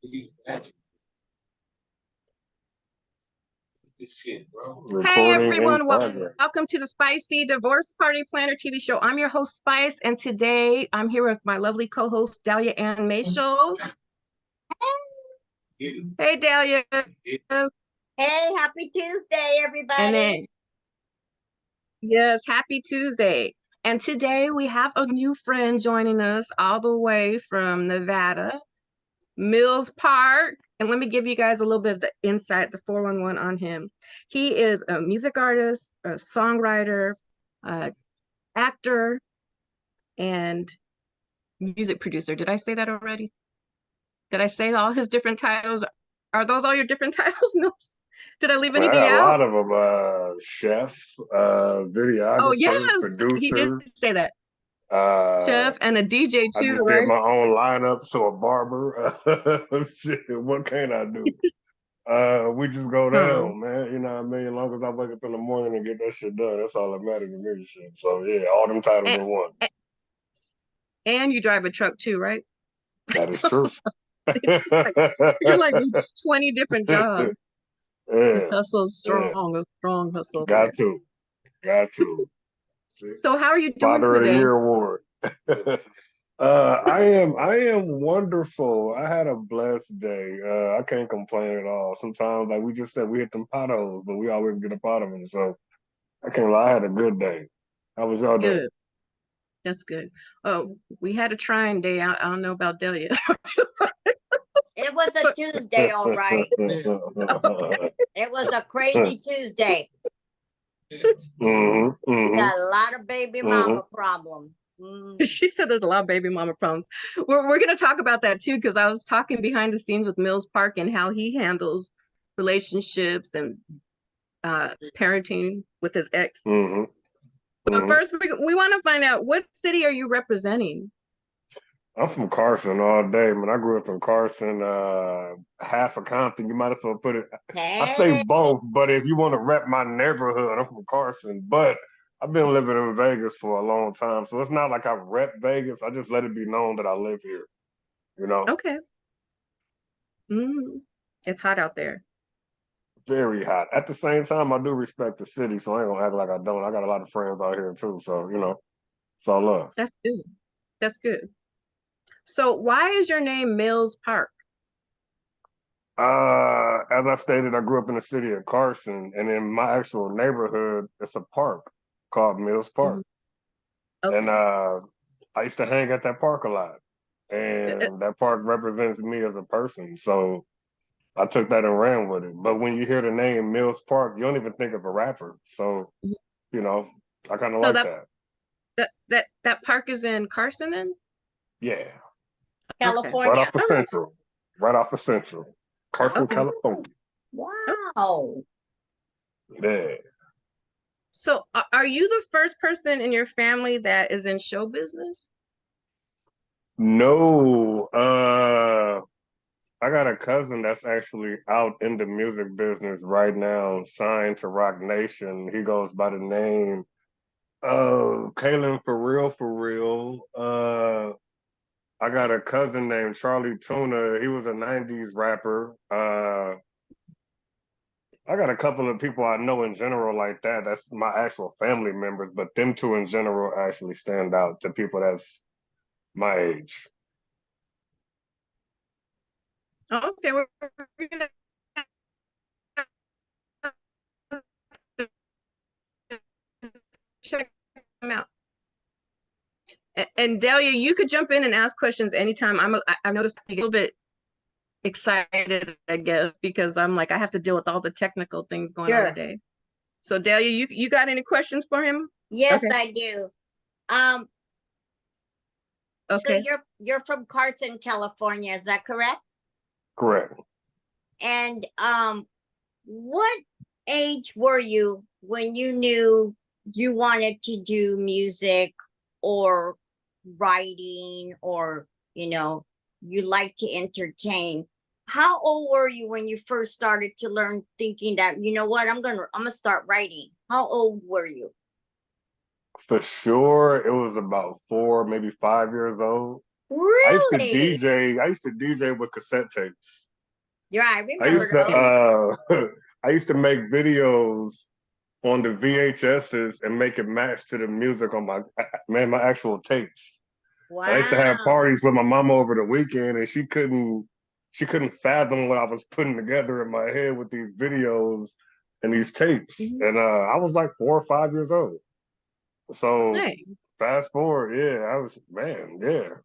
Hey Recording in everyone, progress. welcome to the Spicy Divorce Party Planner TV show. I'm your host Spice, and today I'm here with my lovely co-host Dahlia Ann Mayshow. Hey Dahlia. Hey, happy Tuesday, everybody. And then, yes, happy Tuesday. And today we have a new friend joining us all the way from Nevada, Millz Park. And let me give you guys a little bit of the insight, the 411 on him. He is a music artist, a songwriter, actor, and music producer. Did I say that already? Did I say all his different titles? Are those all your different titles, Mills? Did I leave anything A out? lot of them, chef, Oh, videographer, yes, he did producer. say that. Uh, Chef and a DJ I too, just did right? my own lineup, so a barber. Shit, what can I do? We just go Hmm. down, man. You know what I mean? As long as I wake up in the morning and get that shit done, that's all that matters to me. Shit. So yeah, all them titles And, in one. and you drive a truck too, right? That is true. It's just like you're like 20 different jobs. This Yeah, hustle is yeah. strong, a strong hustle there. Got to, got to. So how are you doing Father of the today? Year award. I am wonderful. I had a blessed day. I can't complain at all. Sometimes, like we just said, we hit them potholes, but we always get up out of them. So I can't lie. I had a good day. How was your day? Good. That's good. Oh, we had a trying day. I don't know about Delia. It was a Tuesday, all right. It was a crazy Tuesday. Got a lot of baby mama problems. She said there's a lot of baby mama problems. We're going to talk about that too, because I was talking behind the scenes with Millz Park and how he handles relationships and parenting with his ex. But first, we want to find out, what city are you representing? I'm from Carson all day, man. I grew up in Carson, half of Compton. You might as well put it. I say both, but if you want to rep my neighborhood, I'm from Carson. But I've been living in Vegas for a long time, so it's not like I rep Vegas. I just let it be known that I live here. You know, Okay. It's hot out there. very hot. At the same time, I do respect the city, so I ain't gonna act like I don't. I got a lot of friends out here too, so it's all love. That's good. That's good. So why is your name Millz Park? As I stated, I grew up in the city of Carson, and in my actual neighborhood, it's a park called Millz Park. Okay. And I used to hang at that park a lot. And that park represents me as a person. So I took that and ran with it. But when you hear the name Millz Park, you don't even think of a rapper. So, I kind of So like that. that park is in Carson then? Yeah. California. Right off of Central. Right off of Central. Carson, California. Wow. Yeah. So are you the first person in your family that is in show business? No. I got a cousin that's actually out in the music business right now, signed to Rock Nation. He goes by the name of Kalen For Real, For Real. I got a cousin named Charlie Tuna. He was a 90s rapper. I got a couple of people I know in general like that. That's my actual family members, but them two in general actually stand out to people that's my age. Okay, we're gonna check them out. And Delia, you could jump in and ask questions anytime. I've noticed a little bit excited, I guess, because I'm like, I have to deal with all the technical things going on today. So Delia, you got any questions for him? Yes, I do. Okay. So you're from Carson, California, is that correct? Correct. And what age were you when you knew you wanted to do music or writing, or you like to entertain? How old were you when you first started to learn, thinking that, you know what, I'm gonna start writing? How old were you? For sure, it was about 4, maybe 5 years old. Really? I used to DJ with cassette tapes. Yeah, I I remember used to those. I used to make videos on the VHSs and make it match to the music on my actual tapes. And I used to have Wow. parties with my mama over the weekend, and she couldn't fathom what I was putting together in my head with these videos and these tapes. Mhm. And I was like 4 or 5 years old. So Hey, fast forward, yeah, I was man, yeah.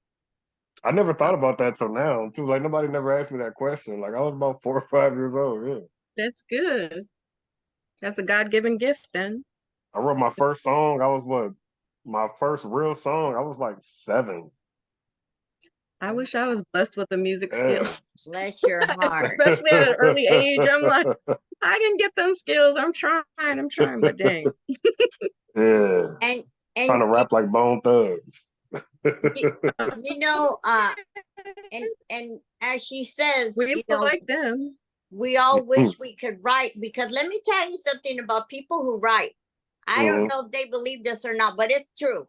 I never oh, thought about that till now. Too like nobody never asked me that question. Like I was about 4 or 5 years old. Yeah, that's good. That's a God-given gift then. I wrote my first song. I was what my first real song. I was like 7. I wish I was blessed with the music skills, Yeah. Bless your heart. especially at an early age. I'm like, I didn't get them skills. I'm trying, but dang. Yeah. And Trying and to rap like Bone Thugs. you, Uh, you know, and as she says, we like them. we all wish we could write, because let me tell you something about people who write. I don't Hmm. know if they believe this or not, but it's true.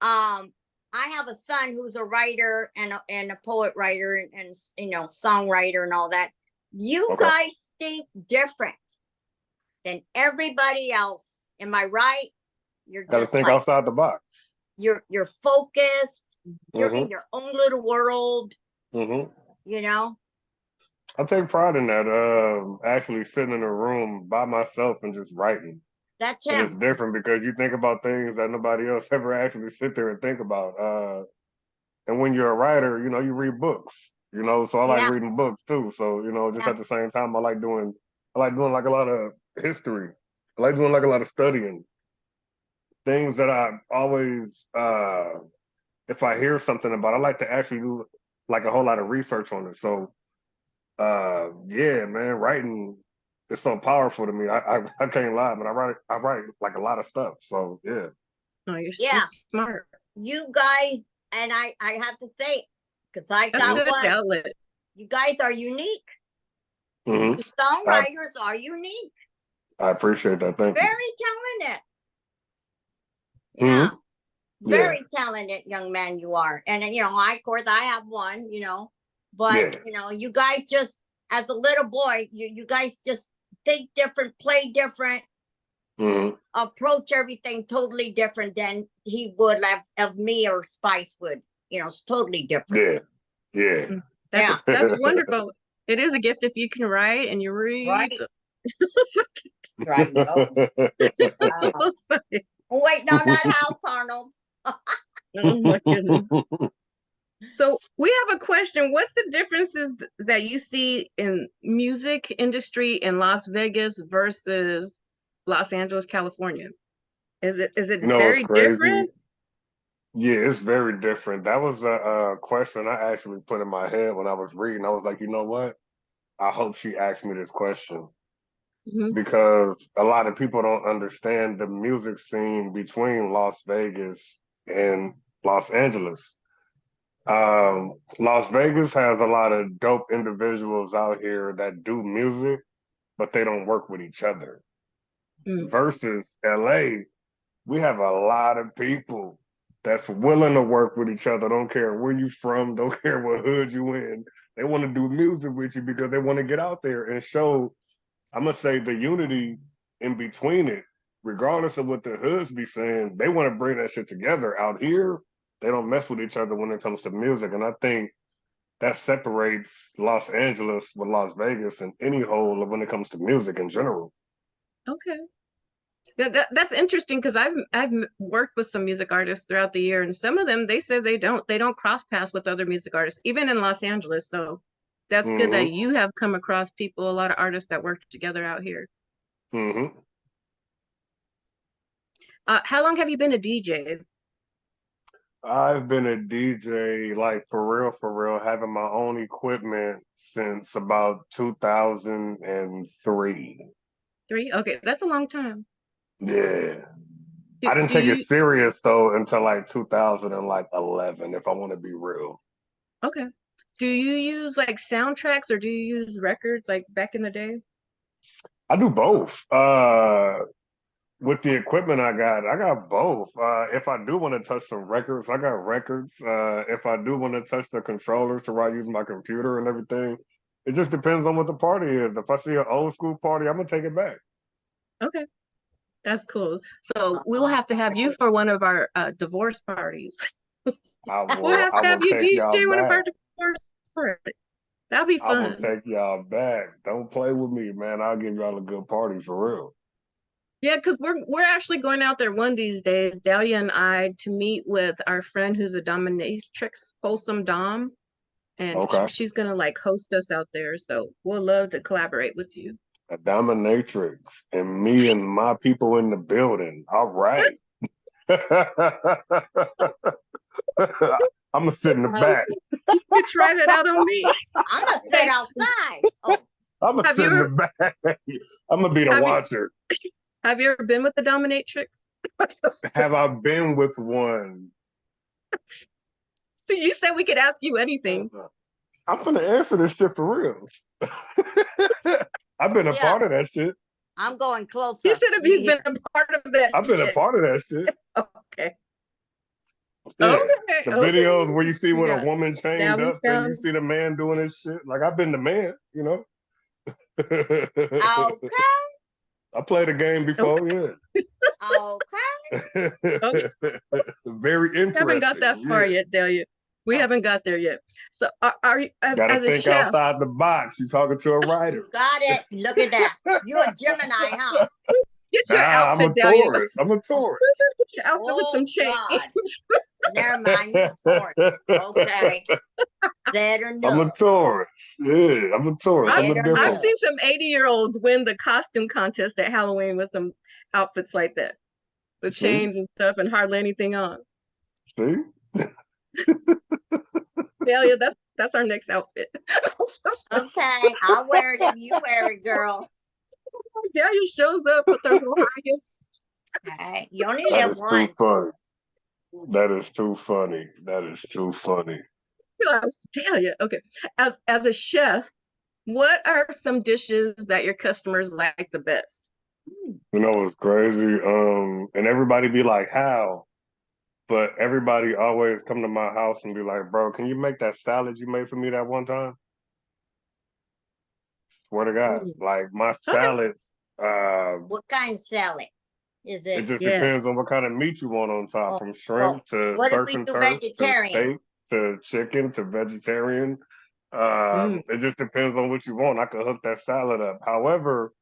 I have a son who's a writer and a poet writer and songwriter and all that. You Okay. guys think different than everybody else. Am I right? You're Got to just think like outside the box. you're focused. You're Hmm. in your own little world. Hmm. You know, I take pride in that. Actually sitting in a room by myself and just writing. that's And it's him. different because you think about things that nobody else ever actually sit there and think about. And when you're a writer, you read books, so I like Yeah, reading books too. So, just yeah, at the same time, I like doing like a lot of history. I like doing like a lot of studying things that I always, if I hear something about, I like to actually do like a whole lot of research on it. So, yeah, man, writing is so powerful to me. I can't lie, but I write like a lot of stuff. So yeah. No, you're yeah. smart. You guys, and I have to say, because I That's a got Hmm. good one. outlet. You guys are unique. Hmm. You I songwriters are unique. I appreciate that. Thank you. Very talented. Hmm. Yeah, Yeah. very talented young man you are. And of course, I have one. But Yeah. you guys just, as a little boy, you guys just think different, play different, Hmm. approach everything totally different than he would have of me or Spice would. It's totally different. Yeah. Yeah. Mm. Yeah, That's wonderful. It is a gift if you can write and you read. right. Right. No. Wait, no, not House Arnold. Oh my goodness. So we have a question. What's the differences that you see in music industry in Las Vegas versus Los Angeles, California? Is it It's very crazy. different? Yeah, it's very different. That was a question I actually put in my head when I was reading. I was like, you know what? I hope she asked me this question Hmm. because a lot of people don't understand the music scene between Las Vegas and Los Angeles. Las Vegas has a lot of dope individuals out here that do music, but they don't work with each other. Mm. Versus LA, we have a lot of people that's willing to work with each other. Don't care where you from, don't care what hood you in. They want to do music with you because they want to get out there and show, I'm gonna say, the unity in between it. Regardless of what the hoods be saying, they want to bring that shit together. Out here, they don't mess with each other when it comes to music. And I think that separates Los Angeles with Las Vegas and any whole when it comes to music in general. Okay. Yeah, that's interesting because I've worked with some music artists throughout the year, and some of them they say they don't cross paths with other music artists, even in Los Angeles. So that's good that Hmm. you have come across people, a lot of artists that work together out here. Hmm. How long have you been a DJ? I've been a DJ like for real, having my own equipment since about 2003. 3? Okay, that's a long time. Yeah. Do, I didn't do take it you serious though until like 2011, if I want to be real. okay? Do you use like soundtracks or do you use records like back in the day? I do both. with the equipment I got both. If I do want to touch some records, I got records. If I do want to touch the controllers to where I use my computer and everything, it just depends on what the party is. If I see an old school party, I'm gonna take it back. Okay, that's cool. So we will have to have you for one of our divorce parties. We'll have I to have will you take y'all DJ one of our back. divorce parties. That'll be I will fun. take y'all back. Don't play with me, man. I'll give y'all a good party for real. Yeah, because we're actually going out there one of these days, Dahlia and I, to meet with our friend who's a dominatrix, Wholesome Dom, and Okay. she's gonna like host us out there. So we'll love to collaborate with you. A dominatrix and me and my people in the building. All right. I'm gonna sit in the back. You try that out on me. I'm gonna sit outside. Oh, I'm gonna Have sit you in the ever back. I'm gonna be the have you watcher. have you ever been with the dominatrix? Have I been with one? See, you said we could ask you anything. I'm gonna answer this shit for real. I've been a yeah, part of that shit. I'm going He closer. said if he's been a part of that I've been a shit. part of that shit. Okay. Yeah. Okay. The Okay. videos where you see with a Yeah. woman Now chained we up and you found see the man doing his shit. Like I've been the man, you know. Okay, I played a game before, yeah. okay. okay. Very We haven't got interesting. that far Yeah. yet, Delia. We Oh, haven't got there yet. So are you Gotta as a think chef? outside the box. You talking to a you writer. got it. Look at that. You're a Gemini, huh? Get your I'm a outfit, Delia. tourist. I'm a tourist. Get your outfit with Oh some change. God. Never mind, you Taurus. Okay. Dead or I'm a no. tourist. Yeah, I'm a tourist. I'm I've Dead a or I've different. no. seen some 80-year-olds win the costume contest at Halloween with some outfits like that, with See? chains and stuff, and hardly anything on. See? Delia, that's our next outfit. Okay. I'll wear it if you wear it, girl. Delia shows up with her little high heels. Okay. You only That live is too once. funny. That is too funny. That is too funny. Delia, okay. As a chef, what are some dishes that your customers like the best? You know what's crazy? And everybody be like, how? But everybody always come to my house and be like, bro, can you make that salad you made for me that one time? Swear to God. Mm. Like my Okay. salads, What kind of salad is it it? just Yeah. depends on what kind of meat you want on top, Oh, from well, shrimp to what if surf we and do turf to vegetarian? steak to chicken to vegetarian. Mm. It just depends on what you want. I could hook that salad up. However,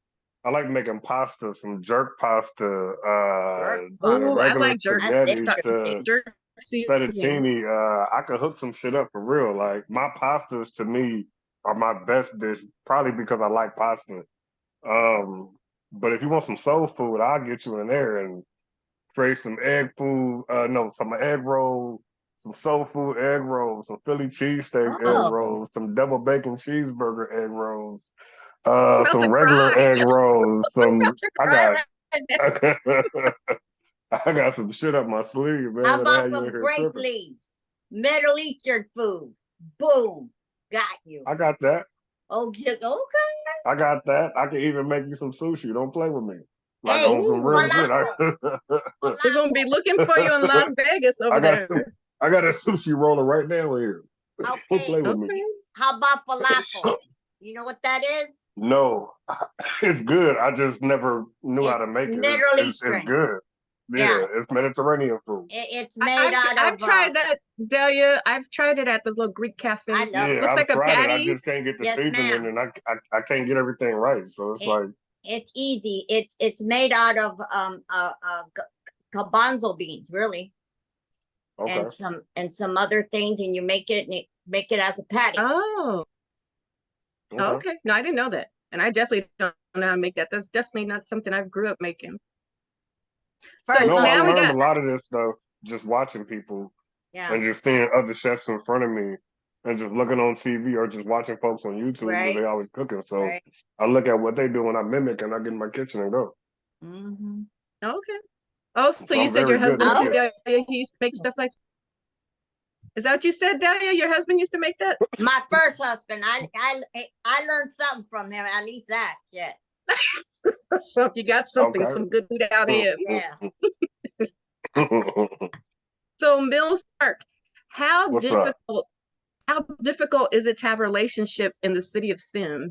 I like making pastas from jerk pasta Jerk to Oh, I pasta. regular like jerk That's spaghetti interesting. to jerk seasoning. fettuccine. I could hook some shit up for real. Like my pastas to me are my best dish, probably because I like pasta. But if you want some soul food, I'll get you in there and create some egg food. No, some egg roll, some soul food egg rolls, some Philly cheesesteak egg Oh, rolls, some double bacon cheeseburger egg rolls, I'm about some to regular cry. egg rolls. I'm about to I cry got right now. I got some shit up my sleeve, man. how That about had you in some here grape tripping. leaves? Middle Eastern food. Boom. Got you. I got that. Okay. I got that. I can even make you some sushi. Don't play with me. Like Hey, on some Ooh, real shit. falafel. we're gonna be looking for you in Las Vegas I over got there. I got a sushi roller right now here. Don't Okay. play with me. Okay. How about falafel? You know what that is? No, it's good. I just never knew how to It's make it. Middle It's Eastern. good. Yeah. Yeah, it's Mediterranean food. It's I, made I've out I've of tried that, Delia. I've tried it at those little Greek I cafes. love Yeah, Looks I've like a tried it. I patty. just can't get the Yes, seasoning, ma'am. and I can't get everything right. So it's It, like, it's easy. It's made out of garbanzo beans, really, okay, and some other things, and you make it as a patty. Oh, okay. okay. No, I didn't know that. And I definitely don't know how to make that. That's definitely not something I grew up making. So First No, I now we learned a got, husband. lot of this stuff just watching people Yeah. and just seeing other chefs in front of me and just looking on TV or just watching folks on YouTube because Right. they always cooking. So Right. I look at what they do and I mimic and I get in my kitchen and go. Mm-hmm. okay. Oh, so So you I'm said your very good husband at too, that. Delia, he used to make stuff like, is that what you said, Delia? Your husband used to make that? My first husband. I learned something from him. At least that. Yeah. So you got something, Okay. some good food out here. Yeah. So Millz Park, how What's up? difficult how difficult is it to have a relationship in the city of sin?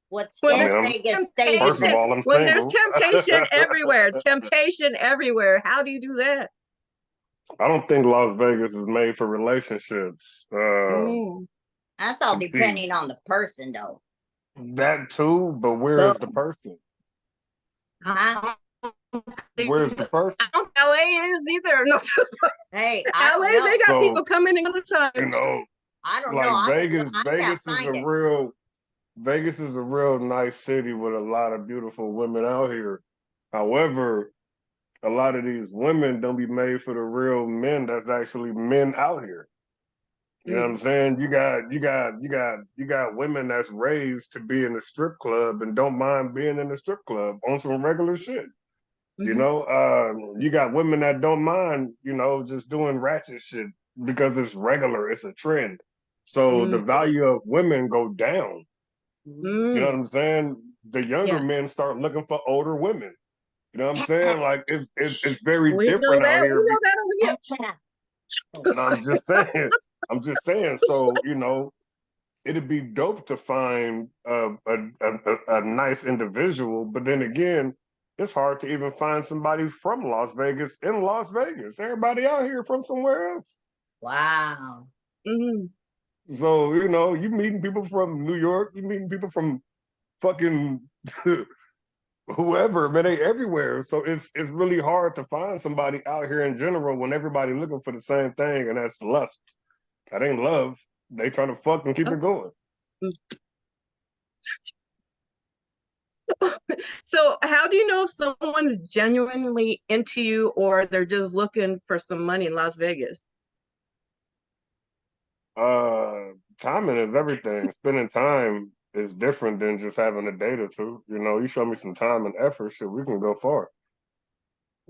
What When I scared there's mean, Vegas stays first of temptation, all, I'm when there's single. temptation everywhere, temptation everywhere. How do you do that? I don't think Las Vegas is made for relationships. Mm. That's all To be depending on the person, though. that too, but where is the Boom. person? Huh? I Where's the person? don't think LA is either. No, Hey, I don't LA, they know. got So, people coming in all the you time. know, I don't know. like I can't find it. Vegas is a real nice city with a lot of beautiful women out here. However, a lot of these women don't be made for the real men that's actually men out here. You know what I'm Mm. saying? You got women that's raised to be in the strip club and don't mind being in the strip club on some regular shit. You Mhm. know, you got women that don't mind, just doing ratchet shit because it's regular, it's a trend. So the Mm. value of women go down. You know what Mm. I'm saying? The younger Yeah, men start looking for older women. You know what I'm saying? Like it's very we know different out that. here. We know that over And I'm just saying, I'm just saying. So it'd be dope to find a nice individual, but then again, it's hard to even find somebody from Las Vegas in Las Vegas. Everybody out here from somewhere else. Wow. here. Mhm. So you meeting people from New York, you meeting people from fucking whoever, man, they everywhere. So it's really hard to find somebody out here in general when everybody looking for the same thing, and that's lust. That ain't love. They trying to fuck and keep Oh. it going. So, how do you know if someone's genuinely into you or they're just looking for some money in Las Vegas? Timing is everything. Spending time is different than just having a date or two. You show me some time and effort, shit, we can go far.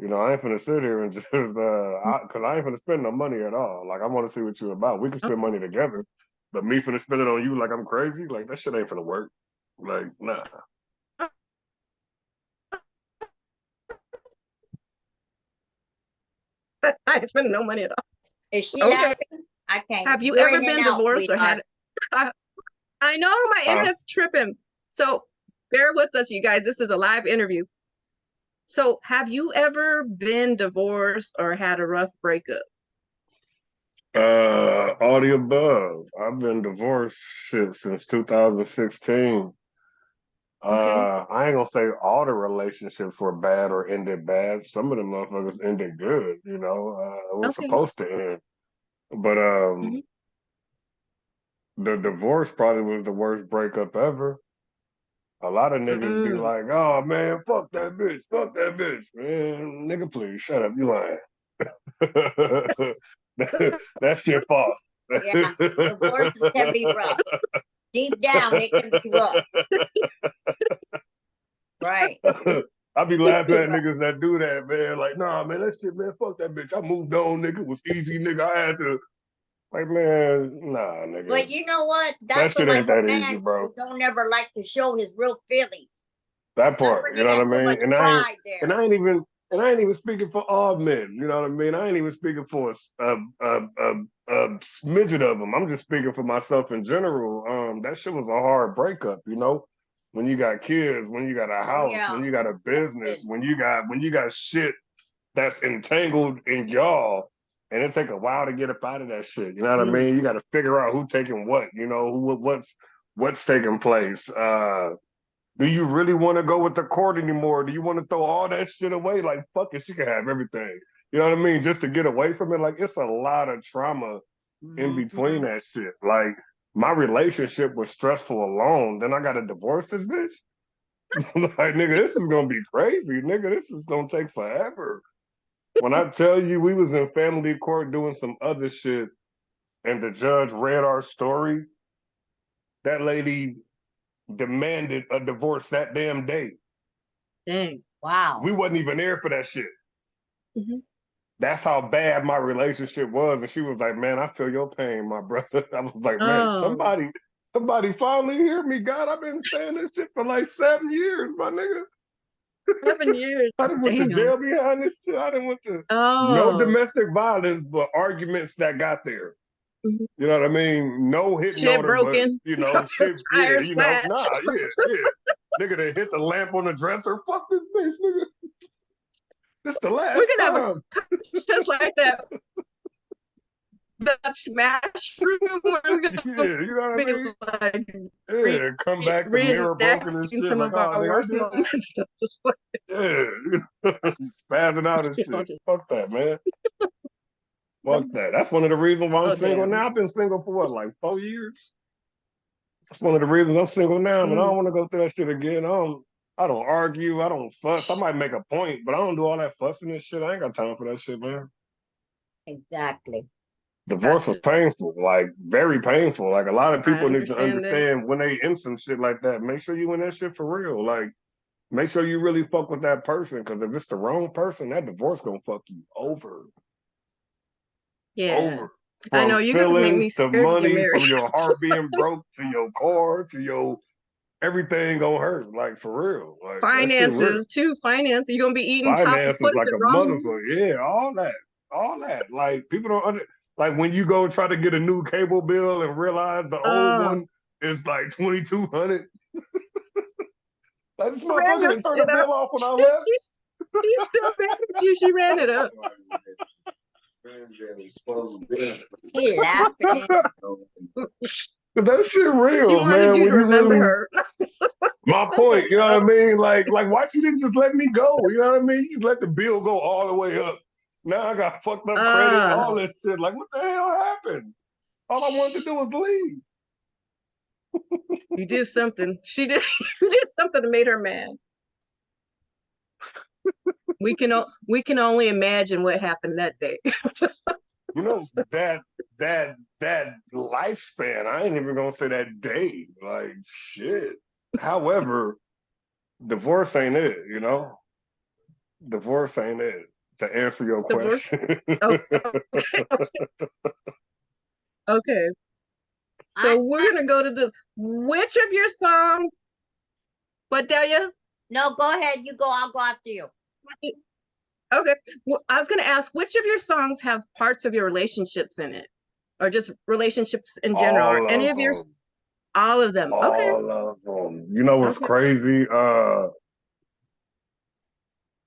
I ain't finna sit here and just cause I ain't finna spend no money at all. Like I want to see what you about. We can spend money together, but me finna spend it on you like I'm crazy, like that shit ain't finna work. Like, nah. I spend no money at Is she all. Okay. laughing? I can't. Have you You're ever in and been out, divorced or sweetheart. had? I know my Huh? internet's tripping. So bear with us, you guys. This is a live interview. So, have you ever been divorced or had a rough breakup? All the above. I've been divorced shit since 2016. Okay. I ain't gonna say all the relationships were bad or ended bad. Some of the motherfuckers ended good, it was Okay. supposed to end. But Mhm. the divorce probably was the worst breakup ever. A lot of niggas be Mm. like, oh man, fuck that bitch. Man, nigga, please shut up, you lying. That's your fault. Yeah. Divorces can be rough. Deep down, it can be rough. Right. I be It can laughing be at rough. niggas that do that, man. Like, nah, man, that shit, man, fuck that bitch. I moved on, nigga. It was easy, nigga. I had to, like, man, nah, nigga. But you know what? That That's shit like ain't a that easy, man bro. who don't ever like to show his real feelings. That That's part, where you they know got what I too mean? much And pride there. I ain't even speaking for all men. You know what I mean? I ain't even speaking for a smidget of them. I'm just speaking for myself in general. That shit was a hard breakup. When you got kids, when you got a Oh house, yeah. when you got a Yes, business, it is. when you got shit that's entangled in y'all, and it take a while to get up out of that shit. You know what I Mm. mean? You got to figure out who taking what. What's taking place. Do you really want to go with the court anymore? Do you want to throw all that shit away? Like, fuck it, she can have everything. You know what I mean? Just to get away from it. Like, it's a lot of trauma in between Mhm. that shit. Like, my relationship was stressful alone. Then I got to divorce this bitch. Like, nigga, this is gonna be crazy. Nigga, this is gonna take forever. When I tell you we was in family court doing some other shit and the judge read our story, that lady demanded a divorce that damn day. Dang. Wow. We wasn't even there for that shit. Mhm. That's how bad my relationship was. And she was like, man, I feel your pain, my brother. I was like, man, Oh. Somebody finally hear me. God, I've been saying this shit for like 7 years, my nigga. 7 years. I done went to Damn. jail behind this shit. I done went to no Oh. domestic violence, but arguments that got there. Mhm. You know what I mean? No hitting Shit on her, but broken. you know, shit, yeah, Tires you know, flat. nah, yeah. Nigga that hit the lamp on the dresser. Fuck this bitch, nigga. This the We're last gonna have a time. contest like that. That smash room. We're gonna Yeah, you know what I be mean? like Yeah, come back, the mirror broken and reenacting shit. some Like, of oh, our nigga, I worst did that. moments. Just like, Yeah, spazzing out and you know, shit. Fuck that, man. Fuck just, that. That's one of the reasons why I'm oh single damn. now. I've been single for what, like 4 years? That's one of the reasons I'm single now, but I Mm. don't want to go through that shit again. I don't argue. I don't fuss. I might make a point, but I don't do all that fussing and shit. I ain't got time for that shit, man. Exactly. Divorce was Gotcha. painful, like very painful. Like a lot of I people need to understand that. understand when they in some shit like that, make sure you in that shit for real. Like, make sure you really fuck with that person, because if it's the wrong person, that divorce gonna fuck you over. Yeah. Over. I know From you guys make me feelings to scared to get money, married. from your heart being broke to your car to your everything gonna hurt. Like for real. Like that shit real. Finances too. Finance. You're gonna be eating top. Finances What is like it? a Wrong. motherfucker. Yeah, all that. All that. Like people don't like when you go try to get a new cable bill and realize the old Oh, one is like 2,200. Like this you ran motherfucker your didn't turn the shit up. bill off when I left. She's still mad at you. She ran it up. He laughing. But that shit She real, wanted man. you When to you remember really her. my point, you know what I mean? Like why she didn't just let me go? You know what I mean? You let the bill go all the way up. Now I got fucked up credit, Uh, all this shit. Like, what the hell happened? All I wanted to do was leave. you did something. She did. You did something that made her mad. We can only imagine what happened that day. You know, that lifespan, I ain't even gonna say that day. Like shit. However, divorce ain't it, you know? Divorce ain't it. To answer your Divorce. question. Oh, okay. I So we're gonna go to the which of your songs? What, Delia? no, go ahead. You go. I'll go after you. Okay. Well, I was gonna ask which of your songs have parts of your relationships in it, or just relationships in general, or All any of of your them. all of them? Okay. All of them. You know what's Okay. crazy?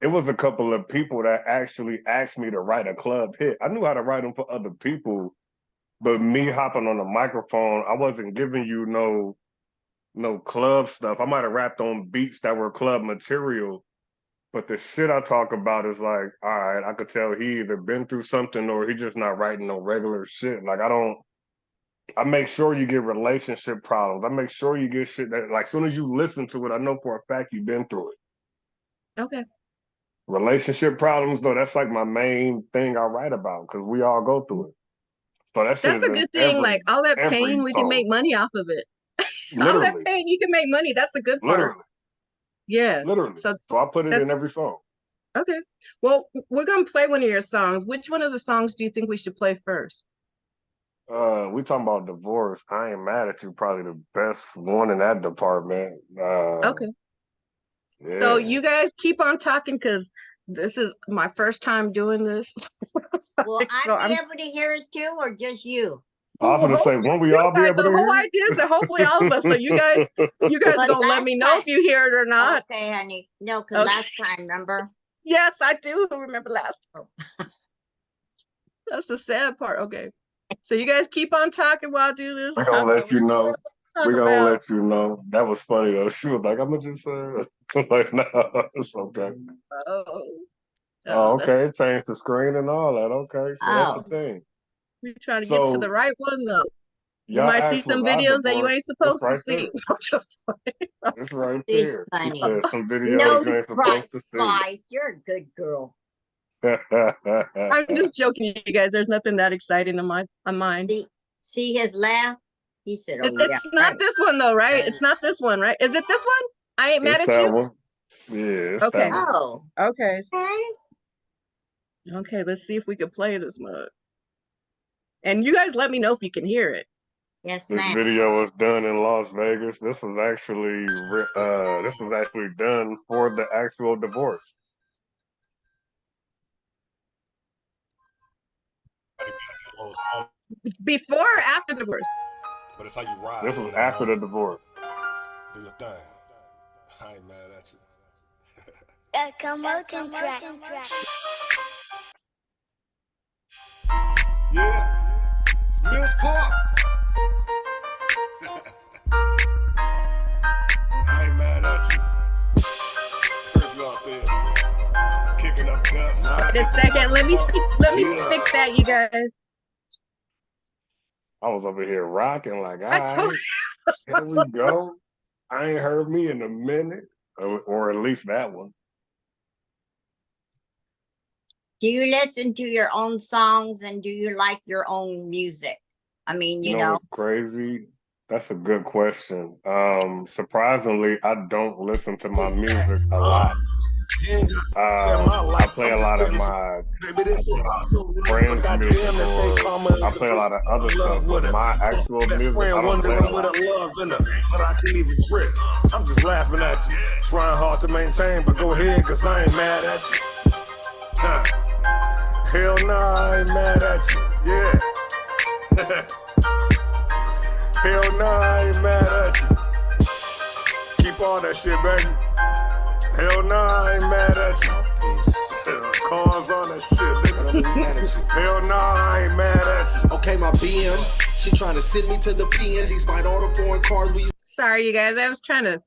It was a couple of people that actually asked me to write a club hit. I knew how to write them for other people, but me hopping on the microphone, I wasn't giving you no club stuff. I might have rapped on beats that were club material, but the shit I talk about is like, all right, I could tell he either been through something or he just not writing no regular shit. Like I make sure you get relationship problems. I make sure you get shit that like as soon as you listen to it, I know for a fact you've been through it. Okay. Relationship problems, though, that's like my main thing I write about because we all go through it. So that shit That's is a in good thing. Like all that every pain, we can song. make money off of it. All that Literally, pain, you can make money. That's the good part. literally, Yeah. literally. So So I put it that's in every song. okay. Well, we're gonna play one of your songs. Which one of the songs do you think we should play first? We talking about divorce. I ain't mad at you. Probably the best one in that department. Okay. So Yeah. you guys keep on talking because this is my first time doing this. Will I So be I'm able to hear it too, or just you? I was well, gonna say, hopefully won't we you all be guys. able The to whole hear idea is that hopefully all of us. So you guys But gonna let last me know time, if you hear it or not. okay, honey. No, because Okay. last time, remember? Yes, I do remember last time. That's the sad part. Okay. So you guys keep on talking while I do this. We Talk gonna about let you whatever you know. guys want We to talk gonna about. let you know. That was funny though. She was like, "I'm gonna just like, no, it's okay." Oh, Oh, oh, that's okay. It changed the screen and all that. Okay, so that's the Oh, thing. we're trying to get to the So right one though. You y'all might see asked was some I videos that you divorced? ain't It's supposed to right see. there. Just It's right she's there. She funny. said some videos No you ain't surprise, supposed to see. Spice. You're a good girl. I'm just joking, you guys. There's nothing that exciting on mine. See his laugh? He said, "Oh yeah, It's not right." this one though, right? It's not this one, right? Is it this one? I ain't mad It's at that you. one. Yeah, it's that Okay. one. Oh, Okay. okay. Okay. Let's see if we can play this mug. And you guys let me know if you can hear it. Yes, This ma'am. video was done in Las Vegas. This was actually done for the actual divorce. Before or after the divorce? But it's how you ride. This was after the divorce. Do your thing. I ain't mad at you. Yeah, it's Millz Park. I ain't mad at you. Heard you out there kicking up dust. Wait a second. Let me fix that, you guys. I was over here rocking like, all I told right, here we go. I ain't heard me in a minute, or at least that one. Do you listen to your own songs and do you like your own music? I mean, you know. What's crazy? That's a good question. Surprisingly, I don't listen to my music a lot. I play a lot of my friends' music, or I play a lot of other stuff, but my actual music, I don't play a lot. But I can't even trip. I'm just laughing at you. Trying hard to maintain, but go ahead, cause I ain't mad at you. Huh. Hell nah, I ain't mad at you. Yeah. Hell nah, I ain't mad at you. Keep all that shit, baby. Hell nah, I ain't mad at you. Cars on that shit, nigga. Hell nah, I ain't mad at you. Okay, my BM, she trying to send me to the PM despite all the foreign cars we Sorry, you guys. I was trying to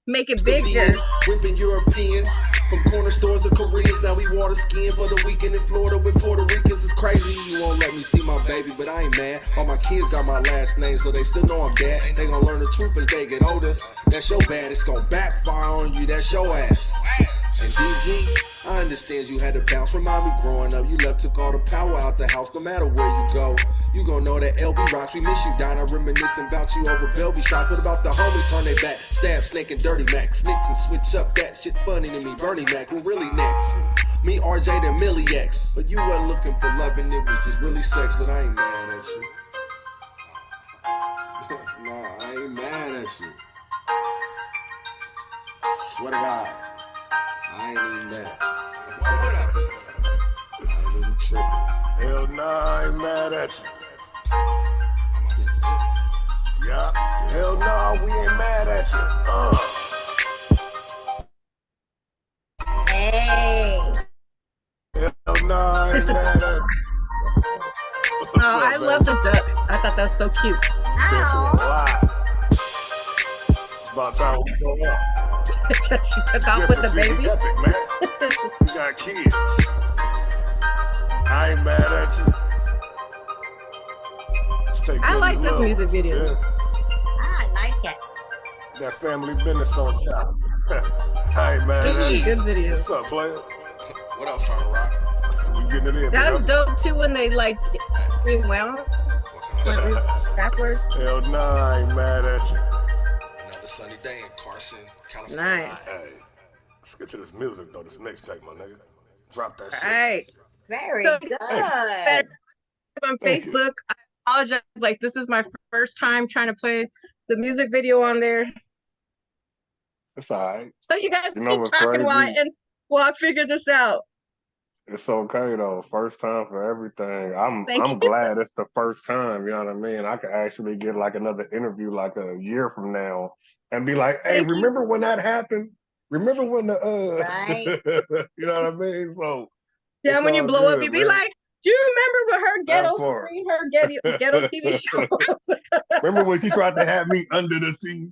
make it used to be bigger. in. Whipping Europeans from corner stores to Koreans. Now we water skiing for the weekend in Florida with Puerto Ricans. It's crazy. You won't let me see my baby, but I ain't mad. All my kids got my last name, so they still know I'm dad. They gonna learn the truth as they get older. That's your bad. It's gonna backfire on you. That's your ass. And DG, I understand you had to bounce. Remind me growing up, you left, took all the power out the house. No matter where you go, you gon' know that LB rocks. We miss you down. I'm reminiscing about you over Belby shots. What about the homies turn their back? Stab, Snake, and Dirty Mac. Snicks and switch up that shit funny to me. Bernie Mac, who really next? Me, RJ, then Millie X. But you wasn't looking for loving, it was just really sex. But I ain't mad at you. Nah, I ain't mad at you. Swear to God. I ain't even mad. Why would I be? I ain't even tripping. Hell nah, I ain't mad at you. Yeah. Hell nah, we ain't mad at you. Hey. Hell nah, I ain't mad at you. Oh, I love the ducks. I thought that was so cute. Ow. It's about time we go up. She took off with the baby. Epic, man. We got kids. I ain't mad at you. Let's take care I of like these this little music ones. video. Yeah. I like it. That family business on top. I ain't mad at you. Good video. What's up, player? What up, Fire Rock? We getting it in, That was baby. dope too when they like rewound What can I say? backwards. Hell nah, I ain't mad at you. Another sunny day in Carson, California. Nice. Hey, let's get to this music though, this mixtape, my nigga. Drop that shit. All right. Very So, good. On Thank you. Facebook, I apologize. Like, this is my first time trying to play the music video on there. It's all right. So you guys You know keep what's talking crazy? while I figure this out. It's okay though. First time for everything. Thank I'm you. glad it's the first time. You know what I mean? I could actually get like another interview like a year from now and be like, "Hey, Thank you. remember when that happened? Remember when the Right. you know what I mean?" So Yeah, it's when you all blow up, good, you be man. like, "Do you remember when her That ghetto part. screen, her ghetto TV show?" Remember when she tried to have me under the sea?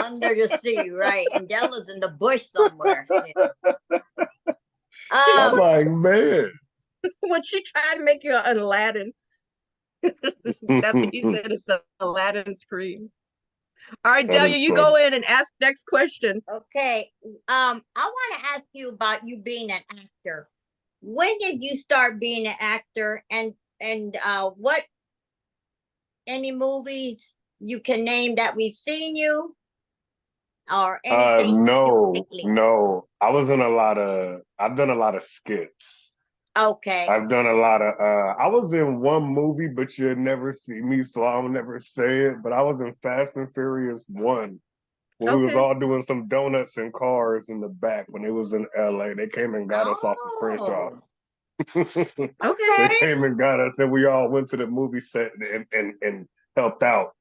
Under the sea, right? And Della's in the bush somewhere. Yeah. I'm like, man. When she tried to make you an Aladdin. That's what he said. It's the Aladdin screen. All right, That Delia, is you funny. go in and ask next question. Okay. I want to ask you about you being an actor. When did you start being an actor, and what any movies you can name that we've seen you, or anything No. lately? I was in I've done a lot of skits. Okay. I've done a lot of I was in one movie, but you'll never see me, so I'll never say it. But I was in Fast and Furious 1 when we was Okay. all doing some donuts and cars in the back when it was in LA. They came and got us off of Crenshaw. Oh, Okay. They okay. came and got us, and we all went to the movie set and helped out.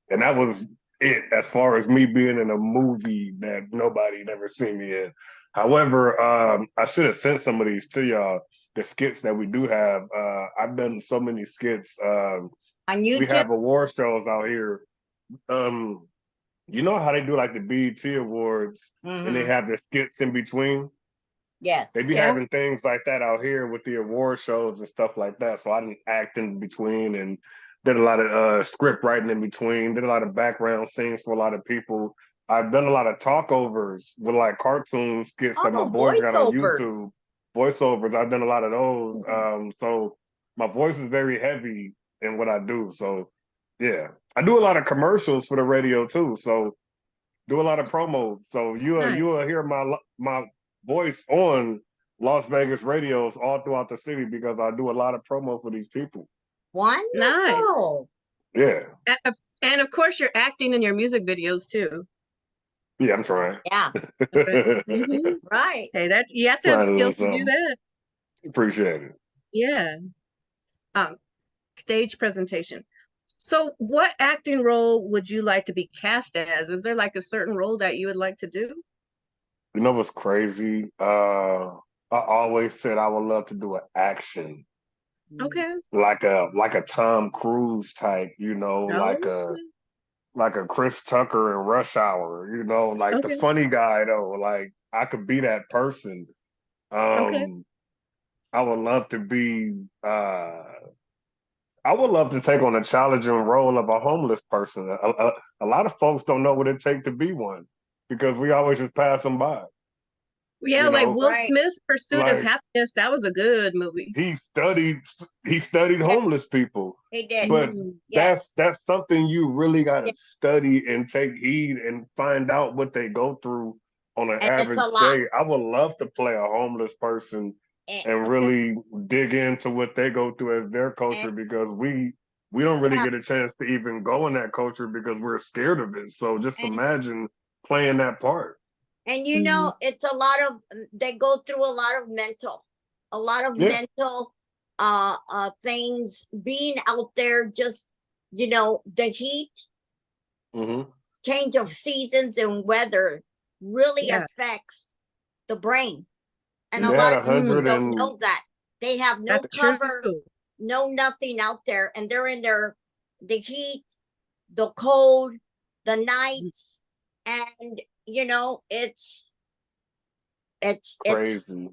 And that was it as far as me being in a movie that nobody never seen me in. However, I should have sent some of these to y'all. The skits that we do have. I've done so many skits. On We YouTube. have award shows out here. You know how they do like the BET Awards and they Mhm. have the skits in between? Yes. They be Yeah. having things like that out here with the award shows and stuff like that. So I didn't act in between and did a lot of script writing in between, did a lot of background scenes for a lot of people. I've done a lot of talkovers with like cartoon skits that my Oh, boys got on voiceovers. YouTube. Voiceovers, I've done a lot of those. So my voice is very heavy in what I do. So yeah. I do a lot of commercials for the radio too. So do a lot of promos. So you Nice. will hear my voice on Las Vegas radios all throughout the city because I do a lot of promo for these people. Nice. Wonderful. Yeah, And of course, you're acting in your music videos too. yeah, I'm trying. Yeah. Okay. Mhm. Right. Hey, you have to have Trying to do skills to do something. that. Appreciate it. Yeah. Stage presentation. So, what acting role would you like to be cast as? Is there like a certain role that you would like to do? You know what's crazy? I always said I would love to do an action, Okay. like a Tom Cruise type, No. like a Chris Tucker in Rush Hour, like the Okay. funny guy though. Like I could be that person. Okay. I would love to be I would love to take on a challenging role of a homeless person. A lot of folks don't know what it takes to be one because we always just pass them by. Yeah, You like know, Will Right. Smith's Pursuit of like Happiness. That was a good movie. he studied homeless people, He did. but Yes. that's something you really got to Yes. study and take heed and find out what they go through on an And it's average a lot. day. I would love to play a homeless person And, and really dig into what they go through as their culture and because we don't really yeah. get a chance to even go in that culture because we're scared of it. So just And imagine playing that part. and you Mhm. know, it's a lot of they go through a lot of Yeah. mental things being out there, just the heat, hmm change of seasons and weather really Yeah. affects the brain. And a They lot had of people 100 don't and know that. They have no That's true. cover, no nothing out there, and they're in the heat, the cold, the nights, and it's crazy.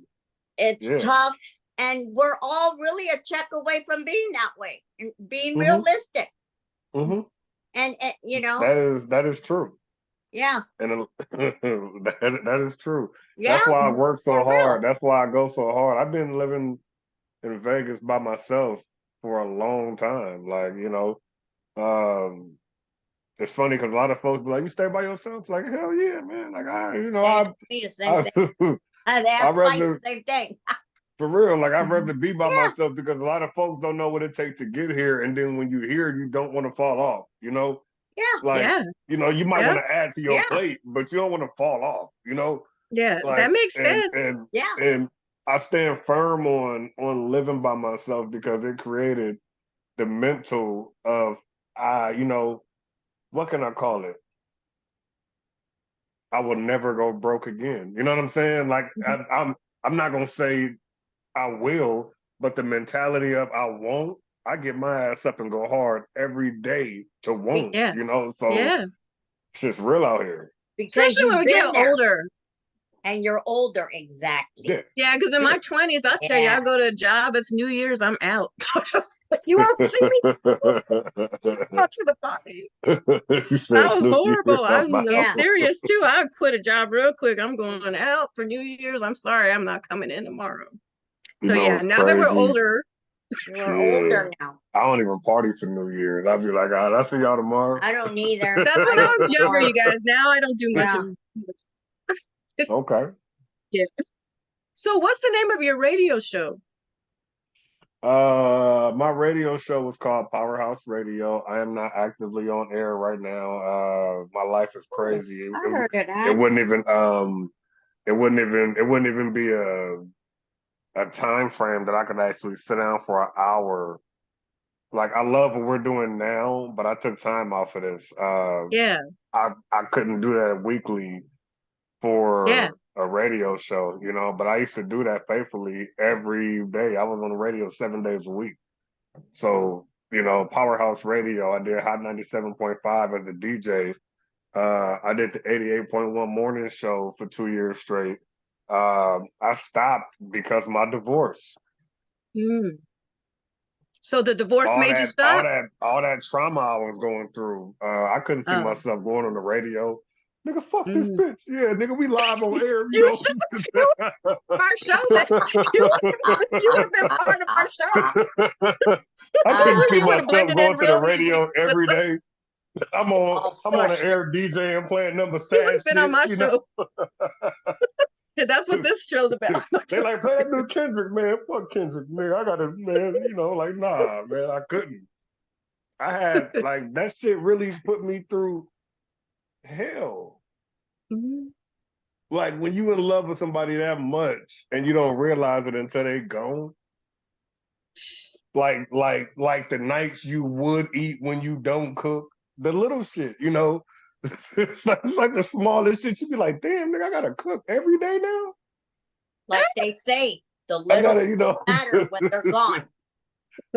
it's Yeah. tough, and we're all really a check away from being that way and being hmm realistic. hmm And That is true. yeah, And that is true. yeah, That's why I work so for hard. real. That's why I go so hard. I've been living in Vegas by myself for a long time. Like, it's funny because a lot of folks be like, "You stay by yourself?" Like, hell yeah, man. Like, They ask me the same thing. They I'd ask Mike the rather, same thing. for real, like, I'd rather be by Yeah, myself because a lot of folks don't know what it takes to get here. And then when you here, you don't want to fall off, yeah, Like, Yeah. you might Yeah. want to add to your yeah, plate, but you don't want to fall off, Yeah. Like, That makes and, sense. and, yeah. and I stand firm on living by myself because it created the mental of, what can I call it? I will never go broke again. You know what I'm saying? Like Mhm. I'm not gonna say I will, but the mentality of I won't, I get my ass up and go hard every day to won't, Yeah. So Yeah. it's just real out here. Because Especially when you've we been get there older. and you're older. Exactly. Yeah. Yeah, because in Yeah. my 20s, I'll tell you, Yeah. I go to a job, it's New Year's, I'm out. You won't see me out to the party. She said, That was "New horrible. Year, I'm I'm Yeah. serious too. I quit a job real quick. I'm going out for New Year's. I'm sorry, I'm not coming in tomorrow. You So know yeah, it's now that we're crazy. older, We're Yeah. older now. I don't even party for New Year's. I'll be like, I'll see y'all tomorrow. I don't either. that's when I I was younger, you don't. guys. Now I don't do much Yeah. of Okay. yeah. So what's the name of your radio show? My radio show was called Powerhouse Radio. I am not actively on air right now. My life is Oh, crazy. I heard of It that. wouldn't even it wouldn't even be a time frame that I could actually sit down for an hour. Like I love what we're doing now, but I took time off of this. Yeah, I couldn't do that weekly yeah. for a radio show, but I used to do that faithfully every day. I was on the radio 7 days a week. So, Powerhouse Radio, I did Hot 97.5 as a DJ. I did the 88.1 morning show for 2 years straight. I stopped because of my divorce. Mm. So the divorce All made you that, all stop? that, all that trauma I was going through. I couldn't see Oh. myself going on the radio. Nigga, fuck this Mm. bitch. Yeah, nigga, we live on air, You should our show that you would have been part of our show. I couldn't see You would have myself blended in going to the real easy. radio every day. I'm on All I'm on the frustrated. air DJing playing number You would sad have been on shit, my show. That's what this show's about. They like play that new Kendrick, man. Fuck Kendrick, man. I gotta, man, like nah, man, I couldn't. I had like that shit really put me through hell. Mhm. Like when you in love with somebody that much and you don't realize it until they gone. Like the nights you would eat when you don't cook, the little shit. It's like the smallest shit. You be like, damn, nigga, I gotta cook every day now. Like they say, the I little gotta, matter when they're gone.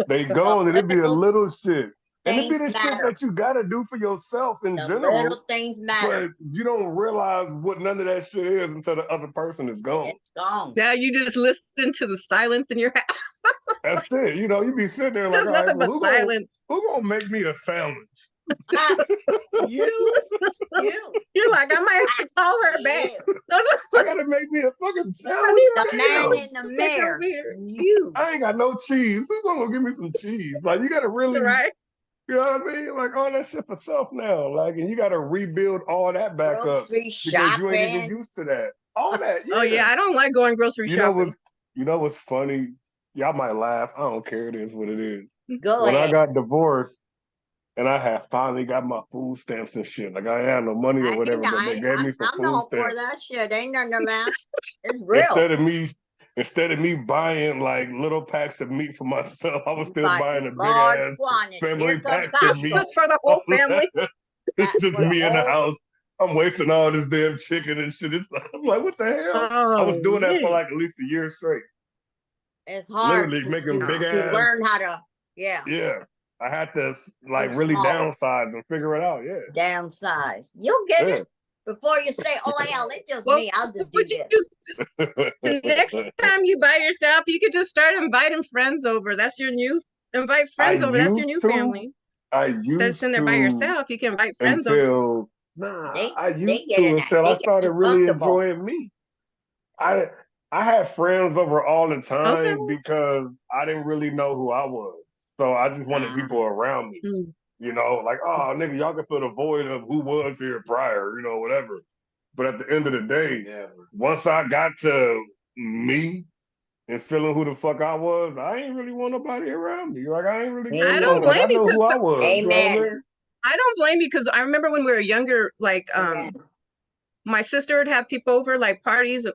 they gone, and it be a little shit. And it be Things the shit matter. that you gotta do for yourself in The general, little things matter. but you don't realize what none of that shit is until the other person is gone. It's gone. Now you just listen to the silence in your house. That's it. You be sitting there like, Just all right, nothing well, but who gonna, silence. who gonna make me a sandwich? Ah, you. You're like, I might have to call her back. I gotta make me a fucking I sandwich. need The my man Damn. in the Take mirror. over here. You. I ain't got no cheese. Who's gonna give me some cheese? Like you gotta really, Right? you know what I mean? Like all that shit for self now. Like, and you gotta rebuild all that back up Grocery because you ain't even shopping. used to that. All that, Oh yeah, I don't like going grocery You know shopping. what's funny? Y'all might laugh. I don't care. It is what it is. Go When I ahead. got divorced and I had finally got my food stamps and shit, like I had no money or whatever, but they gave me some I'm food not for stamps. that shit. Ain't nothing to laugh. It's real. Instead of me buying like little packs of meat for myself, I was still Like buying a big large ass quantity. family Here comes packs of meat. Costco. For the whole family. It's just For the me in the whole- house. I'm wasting all this damn chicken and shit. I'm like, what the hell? I was Oh, doing that for man. like at least a year straight. It's hard Literally making to big ass. learn how to, yeah, I had to like Think really small. downsize and figure it out. Yeah. downsize. You'll get Yeah. it before you say, "Oh hell, it's just Well, me. I'll just do would you this." the next time you by yourself, you could just start inviting friends over. That's your new invite friends over. That's your new family. I Instead of used sitting there by to yourself, you can invite friends over. until nah, They I they used get to in that. until They I get started too really comfortable. enjoying me. I had friends over all the Okay. time because I didn't really know who I was. So I just wanted people around me. Mm. Like, oh nigga, y'all can fill the void of who was here prior, whatever. But at the end of the day, once I got to me and feeling who the fuck I was, I ain't really want nobody around me. Like I ain't really Amen. I don't like I blame you know who because I was. You know what I Amen. mean? I don't blame you because I remember when we were younger, like Amen. my sister would have people over, like parties.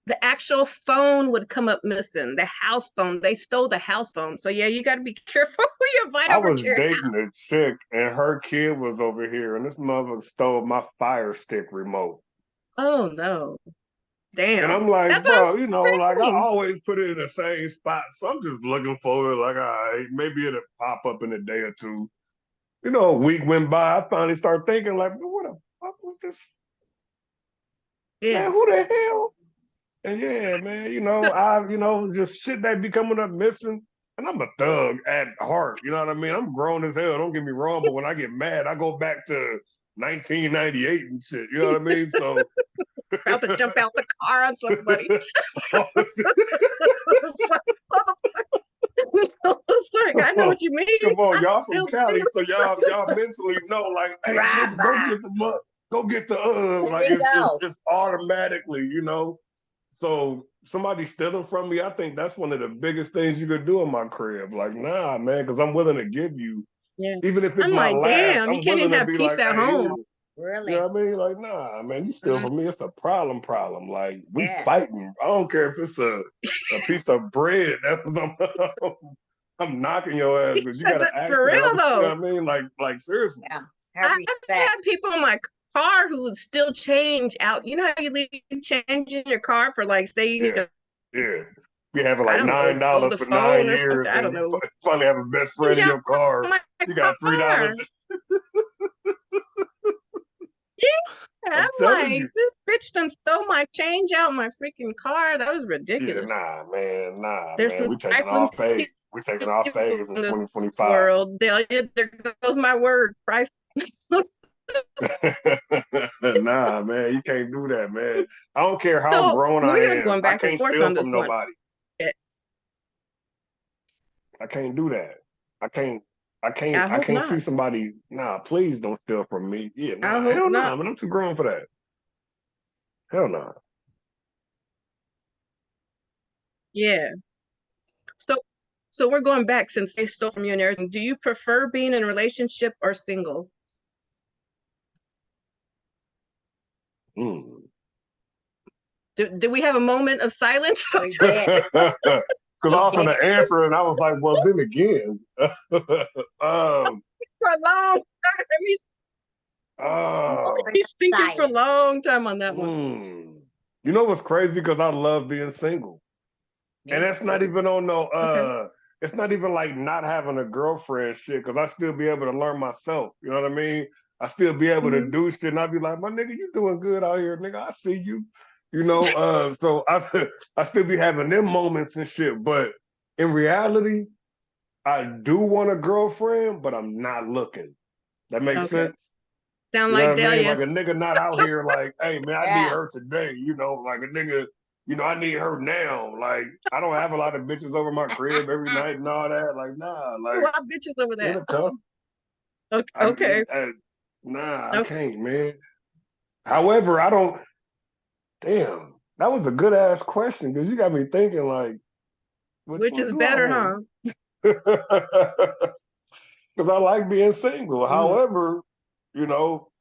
The actual phone would come up missing. The house phone. They stole the house phone. So yeah, you got to be careful who you invite I over was to your dating house. a chick and her kid was over here and this mother stole my Fire Stick remote. Oh no. And Damn. I'm like, That's what bro, I'm like I saying. always put it in the same spot. So I'm just looking for it. Like, all right, maybe it'll pop up in a day or two. A week went by. I finally started thinking, like, what the fuck was this? Yeah. Man, who the hell? And yeah, man, I just shit that be coming up missing. And I'm a thug at heart. You know what I mean? I'm grown as hell. Don't get me wrong, but when I get mad, I go back to 1998 and shit. You know what I mean? So About to jump out the car on somebody. It's like, I know what you mean. Come on, y'all from feel Cali, the so y'all mentally know, like, hey, Drive nigga, by. go get the There like you go. it's automatically, So somebody stealing from me, I think that's one of the biggest things you could do in my crib. Like, nah, man, because I'm willing to give you, Yeah. even if it's I'm my like, last, damn, you I'm can't willing even to have be peace like, at hey, here. home. You Really? know what I mean? Like, nah, man, you steal from me. It's a problem. Like, we Yeah. fighting. I don't care if it's a piece of bread. That's what I'm knocking your ass because you got to ask For for real help. You know though. what I mean? Like seriously. Yeah. Have I've respect. had people in my car who would still change out. You know how you leave change in your car for like, say you need Yeah, to, yeah. Be having I like don't know, $9 the for 9 phone or something. years, I and don't you know. finally have a best friend Change in out your car. my You got $3. car. Yeah, I'm I'm telling like, you. this bitch done stole my change out my freaking car. That was Yeah, ridiculous. nah, There's man. some We taking trifling off phase. We taking off people phase in in this 2025. world. There goes my word, trifling. Nah, man, you can't do that, man. I don't care how So grown I we're am. going I back and can't forth steal on this from one. nobody. I can't do that. I can't. I I hope can't see not. somebody. Nah, please don't steal from me. Yeah, I nah, hope hell not. nah, man. I'm too grown for that. Hell nah. Yeah. So so we're going back since they stole from you and everything. Do you prefer being in a relationship or single? Mm. Do we have a moment of silence? We did. Because also the answer, and I was like, well, then again, For a long time. I mean, uh, he's thinking for a Silence. long time on that one. you know what's crazy? Because I love being single. And Me that's not too. even on no Okay. it's not even like not having a girlfriend shit, because I still be able to learn myself. You know what I mean? I still be able to Mhm. do shit, and I'd be like, my nigga, you doing good out here, nigga. I see you. You know, so I still be having them moments and shit. But in reality, I do want a girlfriend, but I'm not looking. That makes Okay. sense? Sound You know like what I mean? Delia. Like a nigga not out here like, hey man, I need Yeah. her today. You know, like a nigga, I need her now. Like I don't have a lot of bitches over my crib every night and all that. Like nah, A like lot of bitches over there. it'll come. Okay. I, Okay. nah, I Okay. can't, man. However, I don't. Damn, that was a good ass question because you got me thinking like, which Which one is do I better, want? huh? Because I like being single. Mm. However,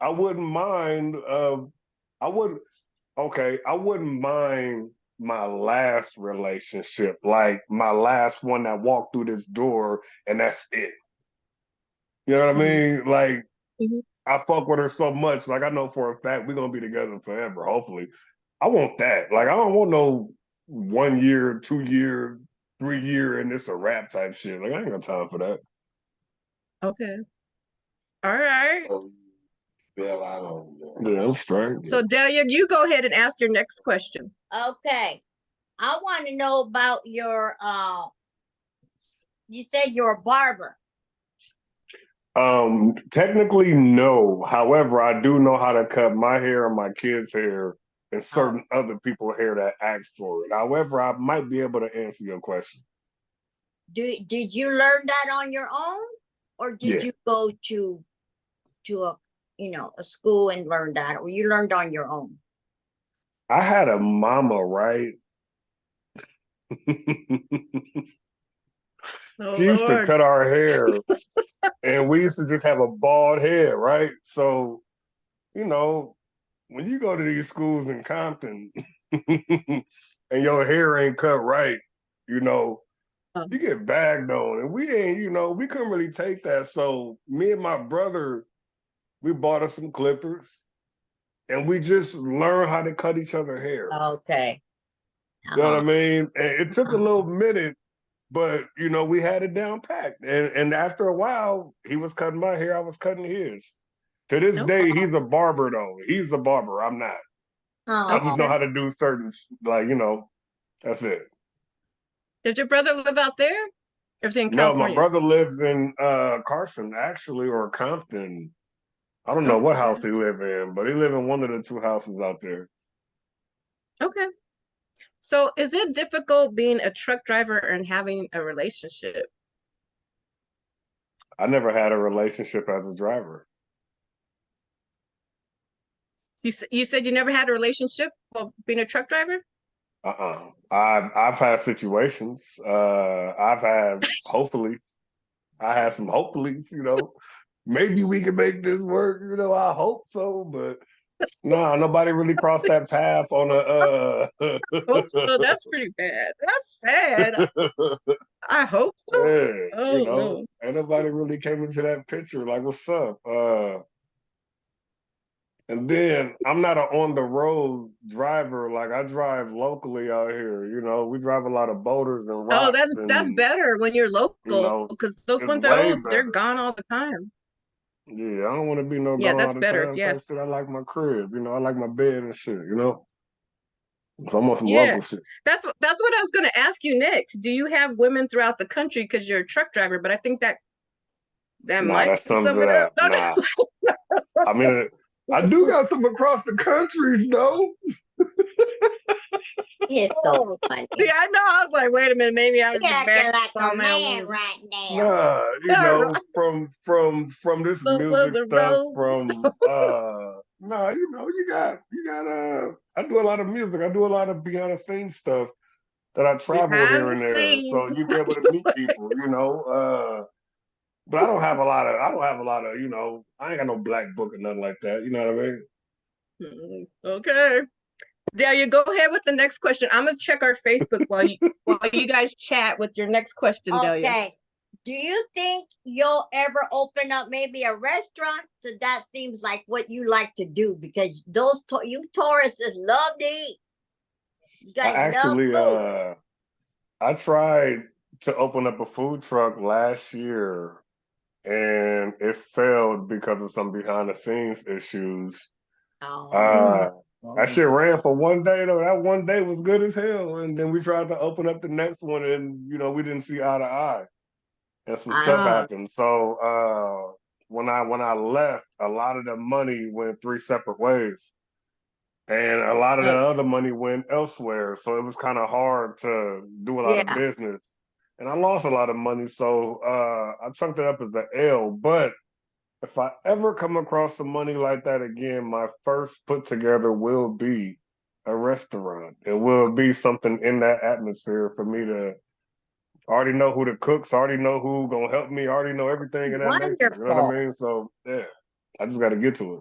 I wouldn't mind. I would. Okay, I wouldn't mind my last relationship, like my last one that walked through this door and that's it. You know what I Mhm. mean? Like Mhm. I fuck with her so much. Like I know for a fact we're gonna be together forever, hopefully. I want that. Like I don't want no 1 year, 2 year, 3 year, and it's a rap type shit. Like I ain't got time for that. Okay. All right. Yeah, I don't know. Yeah, I'm straight. So Delia, you go ahead and ask your next question. Okay. I want to know about your you said you're a barber. Technically, no. However, I do know how to cut my hair and my kids' hair and certain other people's hair that ask for it. However, I might be able to answer your question. Did you learn that on your own, or did Yeah. you go to a school and learn that, or you learned on your own? I had a mama, right? Oh She used to Lord. cut our hair, and we used to just have a bald head, right? So, you know, when you go to these schools in Compton and your hair ain't cut right, you know, you get bagged on. And we ain't, we couldn't really take that. So me and my brother, we bought us some clippers and we just learned how to cut each other hair. Okay. You know what I mean? And it took a little minute, but we had it down packed. And after a while, he was cutting my hair, I was cutting his. To this day, he's a barber though. He's a barber. I'm not. I just know how to do certain, like, that's it. Does your brother live out there? Or is he in No, my California? brother lives in Carson, actually, or Compton. I don't know what house he live in, but he live in one of the two houses out there. Okay. So is it difficult being a truck driver and having a relationship? I never had a relationship as a driver. You said you never had a relationship while being a truck driver? I've had situations. I've had hopefully. I had some hopefullys, maybe we can make this work, I hope so, but no, nobody really crossed that path on a Oh, so that's pretty bad. That's sad. I hope so. yeah, Oh no. ain't nobody really came into that picture like, what's up? And then I'm not an on the road driver. Like I drive locally out here, we drive a lot of boulders and Oh, rocks that's and better when you're local because those it's ones that are way old, they're better. gone all the time. Yeah, I don't want to be no Yeah, gone all that's the better. time type Yes. shit. I like my crib, I like my bed and shit. So I'm on some Yeah. local shit. That's what I was going to ask you next. Do you have women throughout the country because you're a truck driver? But I think that Nah, might that sums sum it it up. up. Nah. I mean, I do got some across the country, though. It's so Oh, funny. see, I know. I was like, wait a minute, maybe I He can acting back like a on that man one. right now. Nah, All right. from this Those was music a stuff, road. nah, I do a lot of music. I do a lot of behind the scenes stuff that I travel Behind here the and there. So scenes. you be able to meet people, but I don't have a lot of, I ain't got no black book or nothing like that. You know what I mean? Okay. Delia, go ahead with the next question. I'm gonna check our Facebook while you guys chat with your next question, Delia. Okay. Do you think you'll ever open up maybe a restaurant? So that seems like what you like to do because you tourists love to eat. You I guys love actually, food. I tried to open up a food truck last year and it failed because of some behind the scenes issues. Oh, That shit ran for one day though. That one day was good as hell. And then we tried to open up the next one and we didn't see eye to eye. And some stuff I happened. So when I left, a lot of the money went three separate ways. And a lot of the other money went elsewhere. So it was kind of hard to do a lot of yeah. business. And I lost a lot of money. So I chunked it up as an L. But if I ever come across some money like that again, my first put together will be a restaurant. It will be something in that atmosphere for me to already know who the cooks, already know who gonna help me, already know everything in that nature. You know what I Wonderful. mean? So yeah, I just got to get to it.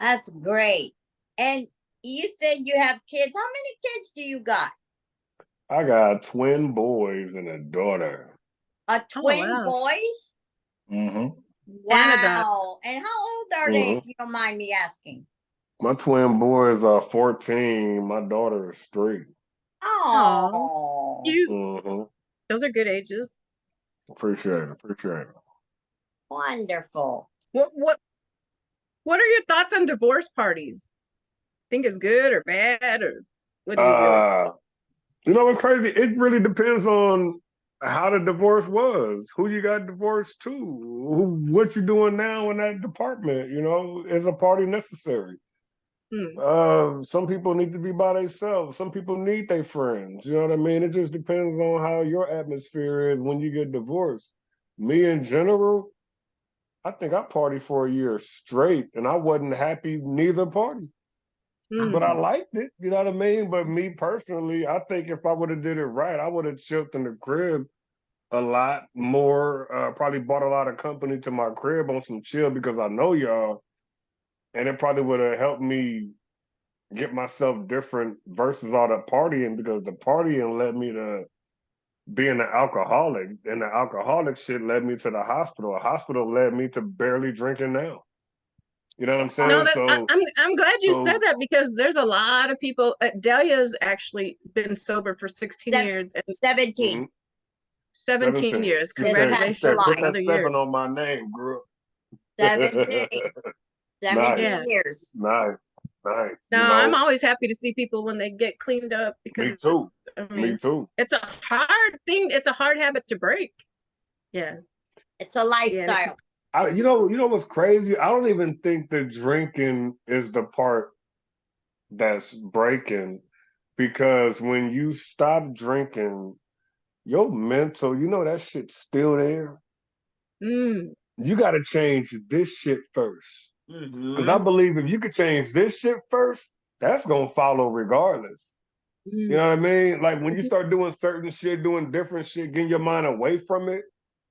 That's great. And you said you have kids. How many kids do you got? I got twin boys and a daughter. A Oh, twin wow. boys? Mm-hmm. Wow. And how old are they, if Mm-hmm. you don't mind me asking? My twin boys are 14. My daughter is 3. Oh, Oh, cute. Mm-hmm. Those are good ages. Appreciate it. Appreciate it. wonderful. What are your thoughts on divorce parties? Think it's good or bad, or what do you really? You know what's crazy? It really depends on how the divorce was, who you got divorced to, what you doing now in that department. Is a party necessary? Some people need to be by themselves. Some people need their friends. You know what I mean? It just depends on how your atmosphere is when you get divorced. Me in general, I think I partied for a year straight, and I wasn't happy neither party. But I liked it, you know what I mean? But me personally, I think if I would have did it right, I would have chilled in the crib a lot more. Probably brought a lot of company to my crib on some chill because I know y'all, and it probably would have helped me get myself different versus all the partying because the partying led me to being an alcoholic, and the alcoholic shit led me to the hospital. The hospital led me to barely drinking now. You know what I'm No, saying? that I'm glad you said So that because there's a lot of people. Delia's actually been sober for 16 years and 17. mhm, 17 17. years. This past She Congratulations, said, put July. that another 7 year. on my name, girl. 17. 17 Nice, Yeah. years. nice, nice. No, I'm always happy to see people when they get cleaned up because Me too. I Me mean too. it's a hard thing. It's a hard habit to break. Yeah. It's a Yeah. lifestyle. You know what's crazy? I don't even think the drinking is the part that's breaking because when you stop drinking, your mental, that shit's still there. Mm. You got to change this shit first. Because I believe if you could change this shit first, that's going to follow regardless. You know what I mean? Like when you start doing certain shit, doing different shit, getting your mind away from it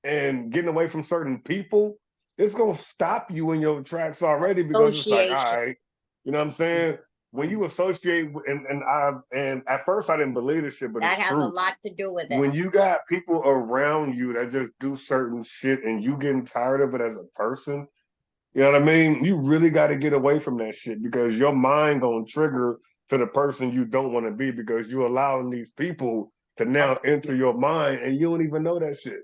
and getting away from certain people, it's gonna stop you in your tracks already because it's like, all Association. right, you know what I'm saying? When you associate and at first I didn't believe this shit, but That it's has a true. lot to do with it. When you got people around you that just do certain shit and you getting tired of it as a person, you know what I mean? You really got to get away from that shit because your mind gonna trigger to the person you don't want to be because you allowing these people to now enter your mind and you don't even know that shit.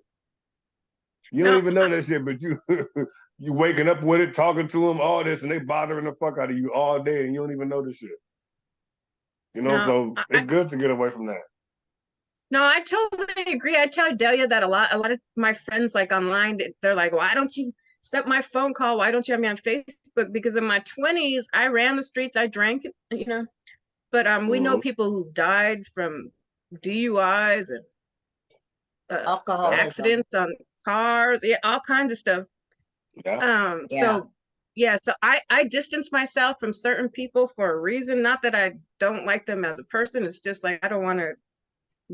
You don't No, even know that shit, but you you waking up with it, talking to them, all this, and they bothering the fuck out of you all day, and you don't even know the shit. You know, no, so it's good to get away from that. no, I totally agree. I tell Delia that a lot. A lot of my friends, like online, they're like, "Why don't you accept my phone call? Why don't you have me on Facebook?" Because in my 20s, I ran the streets, I drank, you know. But we know Mhm. people who died from DUIs and Alcoholism. accidents on cars, yeah, all kinds of stuff. Yeah. So yeah, so I distance myself from certain people for a reason. Not that I don't like them as a person. It's just like I don't want to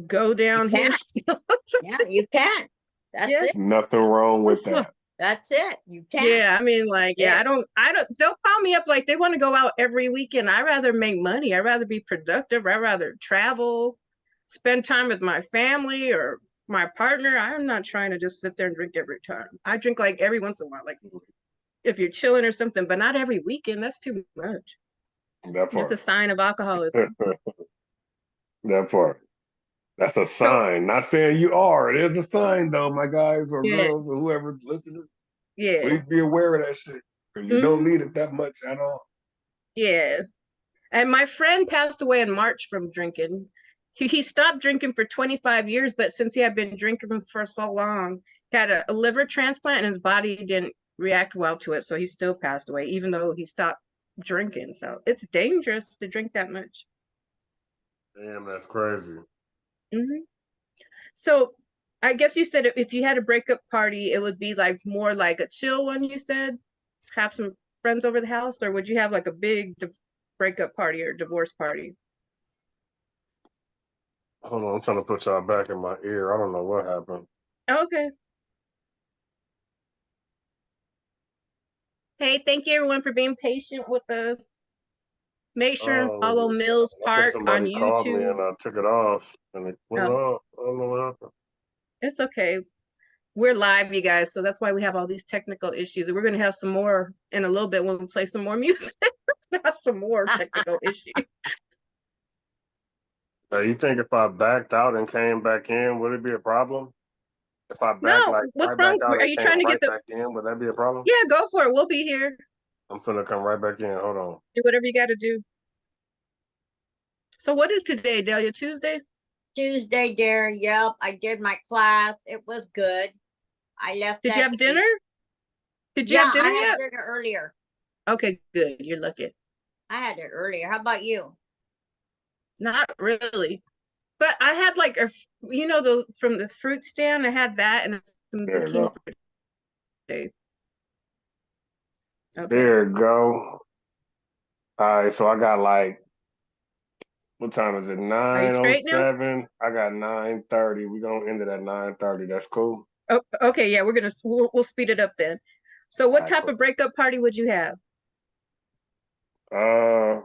go downhill. Yeah, you can. That's Yeah. it. Nothing wrong with that. That's it. You can. Yeah, I mean, like, yeah, Yeah. I don't, they'll call me up like they want to go out every weekend. I rather make money. I rather be productive. I rather travel, spend time with my family or my partner. I'm not trying to just sit there and drink every time. I drink like every once in a while, like if you're chilling or something, but not every weekend. That's too much. That That's a part. sign of alcoholism. That part. That's a So, sign. Not saying you are. It is a sign, though, my guys or yeah, girls or whoever's listening. yeah, Please be aware of that shit because you don't mhm, need it that much at all. yeah. And my friend passed away in March from drinking. He stopped drinking for 25 years, but since he had been drinking for so long, he had a liver transplant and his body didn't react well to it. So he still passed away, even though he stopped drinking. So it's dangerous to drink that much. Damn, that's crazy. Hmm. So I guess you said if you had a breakup party, it would be like more like a chill one, you said? Have some friends over the house, or would you have like a big breakup party or divorce party? Hold on, I'm trying to put y'all back in my ear. I don't know what happened. Okay. Hey, thank you everyone for being patient with us. Make sure and Oh, follow just Millz I think Park on somebody called me YouTube. and I took it off and it went Oh, off. I don't know what happened. it's okay. We're live, you guys, so that's why we have all these technical issues. And we're gonna have some more in a little bit when we play some more music. Have some more technical issues. You think if I backed out and came back in, would it be a problem? If I backed No, like what's right wrong? back out Are and you came trying to get right the? back in, would that be a problem? Yeah, go for it. We'll be here. I'm finna come right back in. Hold on. Do whatever you got to do. So, what is today, Delia? Tuesday? Tuesday, dear. Yep, I did my class. It was good. I left Did you at have dinner? 8. Did you Yeah, have dinner I had yet? dinner earlier. Okay, good. You're lucky. I had it earlier. How about you? Not really. But I had like those from the fruit stand. I had that and some There you zucchini go. for today. Okay. There you go. All right, so I got like what time is it? Are you straight now? 9:07. I got 9:30. We're gonna end it at 9:30. That's cool. Oh, okay. Yeah, we'll speed it up then. So, All what right, type cool. of breakup party would you have? Uh,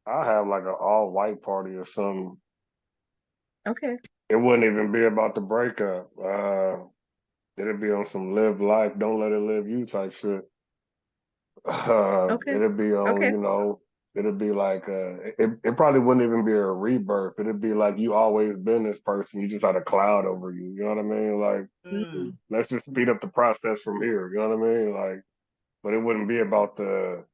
I'll have like an all white party or something. Okay. It wouldn't even be about the breakup. It'd be on some live life, don't let it live you type shit. Okay. It'd be on, Okay. it'd be like it probably wouldn't even be a rebirth. It'd be like you always been this person. You just had a cloud over you. You know what I mean? Like Mm. let's just speed up the process from here. You know what I mean? Like, but it wouldn't be about the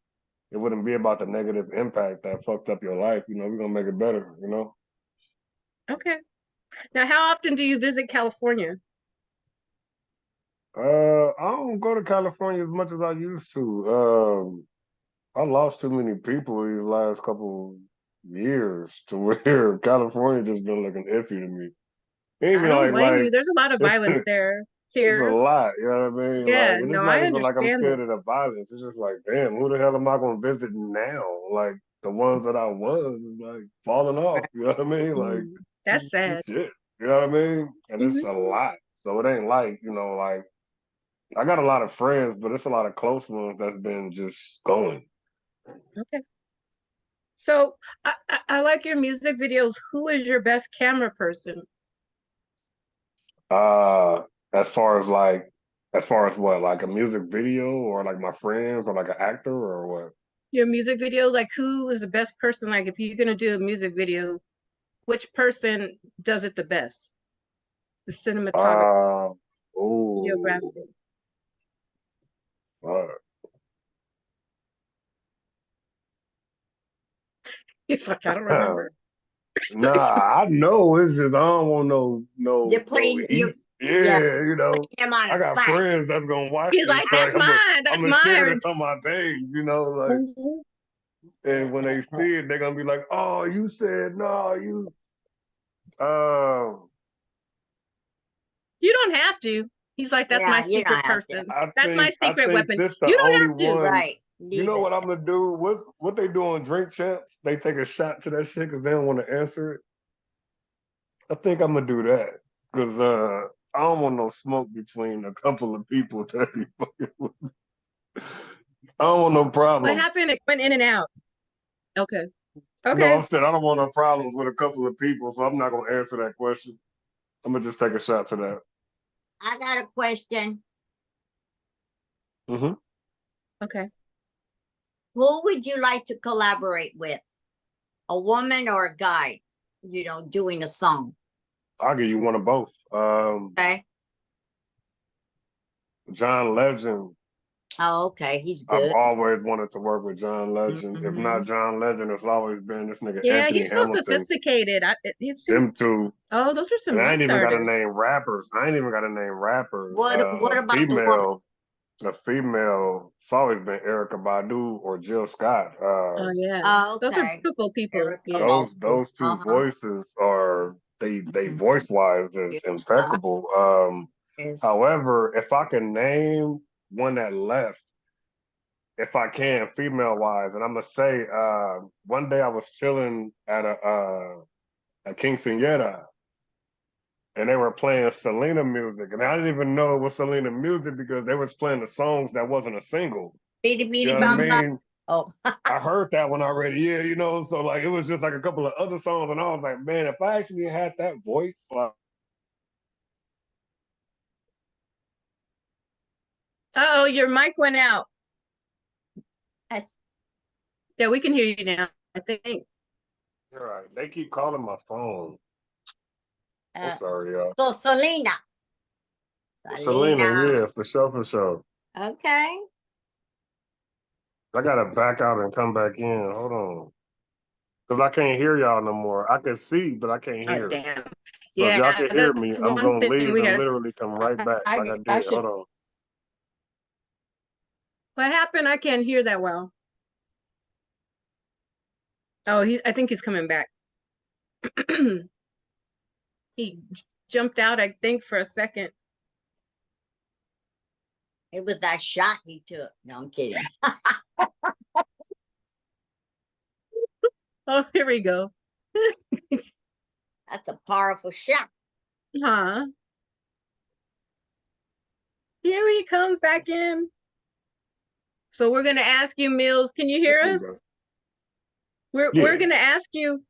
negative impact that fucked up your life. We're gonna make it better, Okay. Now, how often do you visit California? I don't go to California as much as I used to. I lost too many people these last couple years to where California just been looking iffy to me. I Even don't blame like you. There's a lot of it's violence there. it's a Here. lot, you know what I mean? Like, Yeah, and it's no, not I even like I'm understand that. scared of the violence. It's just like, damn, who the hell am I gonna visit now? Like the ones that I was is like falling off. You know what I mean? Like That's sad. shit. You know what I mean? And it's a lot. So it ain't like, like I got a lot of friends, but it's a lot of close ones that's been just going. Okay. So I like your music videos. Who is your best camera person? Uh, as far as what, like a music video or like my friends or like an actor or what? Your music video, like who is the best person? Like if you're gonna do a music video, which person does it the best? The cinematographer, Oh, videographer. uh, It's like I don't remember. nah, I know. It's just I don't want You're no putting heat. yeah, Yeah, him on I the got spot. friends that's gonna watch He's this. like, Like that's mine. I'm That's gonna share mine. this on my page. Like, Mhm. and when they see it, they're gonna be like, "Oh, you said no, you." Um, You don't have to. He's like, that's my Yeah, you secret don't have to. person. I That's my think secret weapon. this the You don't only have to. one. Right. You Leave know it. what I'm gonna do? What they do on Drink Champs? They take a shot to that shit because they don't want to answer it. I think I'm gonna do that because I don't want no smoke between a couple of people that be fucking with me. I don't want no What problems. happened? It went in and out. Okay. No, Okay. I'm saying I don't want no problems with a couple of people, so I'm not gonna answer that question. I'm gonna just take a shot to that. I got a question. Hmm. Okay. Who would you like to collaborate with? A woman or a guy, doing a song? I'll give you one of both. Okay. John Legend. Oh, okay. He's I've good. always wanted to work with John Legend. If not Mhm. John Legend, it's always been this nigga Yeah, Anthony he's so Hamilton. sophisticated. He's Them two. oh, those are some And I ain't nice even got to artists. name rappers. I ain't even got to name rappers. What about the woman? A female. It's always been Erica Badu or Jill Scott. Oh yeah. Oh, Those are okay. beautiful people. Erica Yeah. Badu. Those two voices are they voice wise is impeccable. Yes. However, if I can name one that left, if I can, female wise, and I'm gonna say, one day I was chilling at a quinceañera, and they were playing Selena music, and I didn't even know it was Selena music because they was playing the songs that wasn't a single. Beady You beady know what I bum bum. mean? Oh, I heard that one already, yeah, so like it was just like a couple of other songs, and I was like, man, if I actually had that voice, like, Uh-oh, your mic went out. that's Yeah, we can hear you now, I think. you're right. They keep calling my phone. I'm sorry, y'all. so Selena. Selena, yeah, for sure, for sure. Okay. I gotta back out and come back in. Hold on. Because I can't hear y'all no more. I can see, but I can't Oh, hear. damn. So if y'all Yeah, can hear me, that's I'm one gonna thing leave we and gotta. literally come right back like I I did. should. Hold on. What happened? I can't hear that well. Oh, I think he's coming back. He jumped out, I think, for a second. It was that shot he took. No, I'm kidding. Oh, here we go. That's a powerful shot. Huh? Here he comes back in. So we're gonna ask you, Mills, can you hear us? We're Yeah. gonna ask you,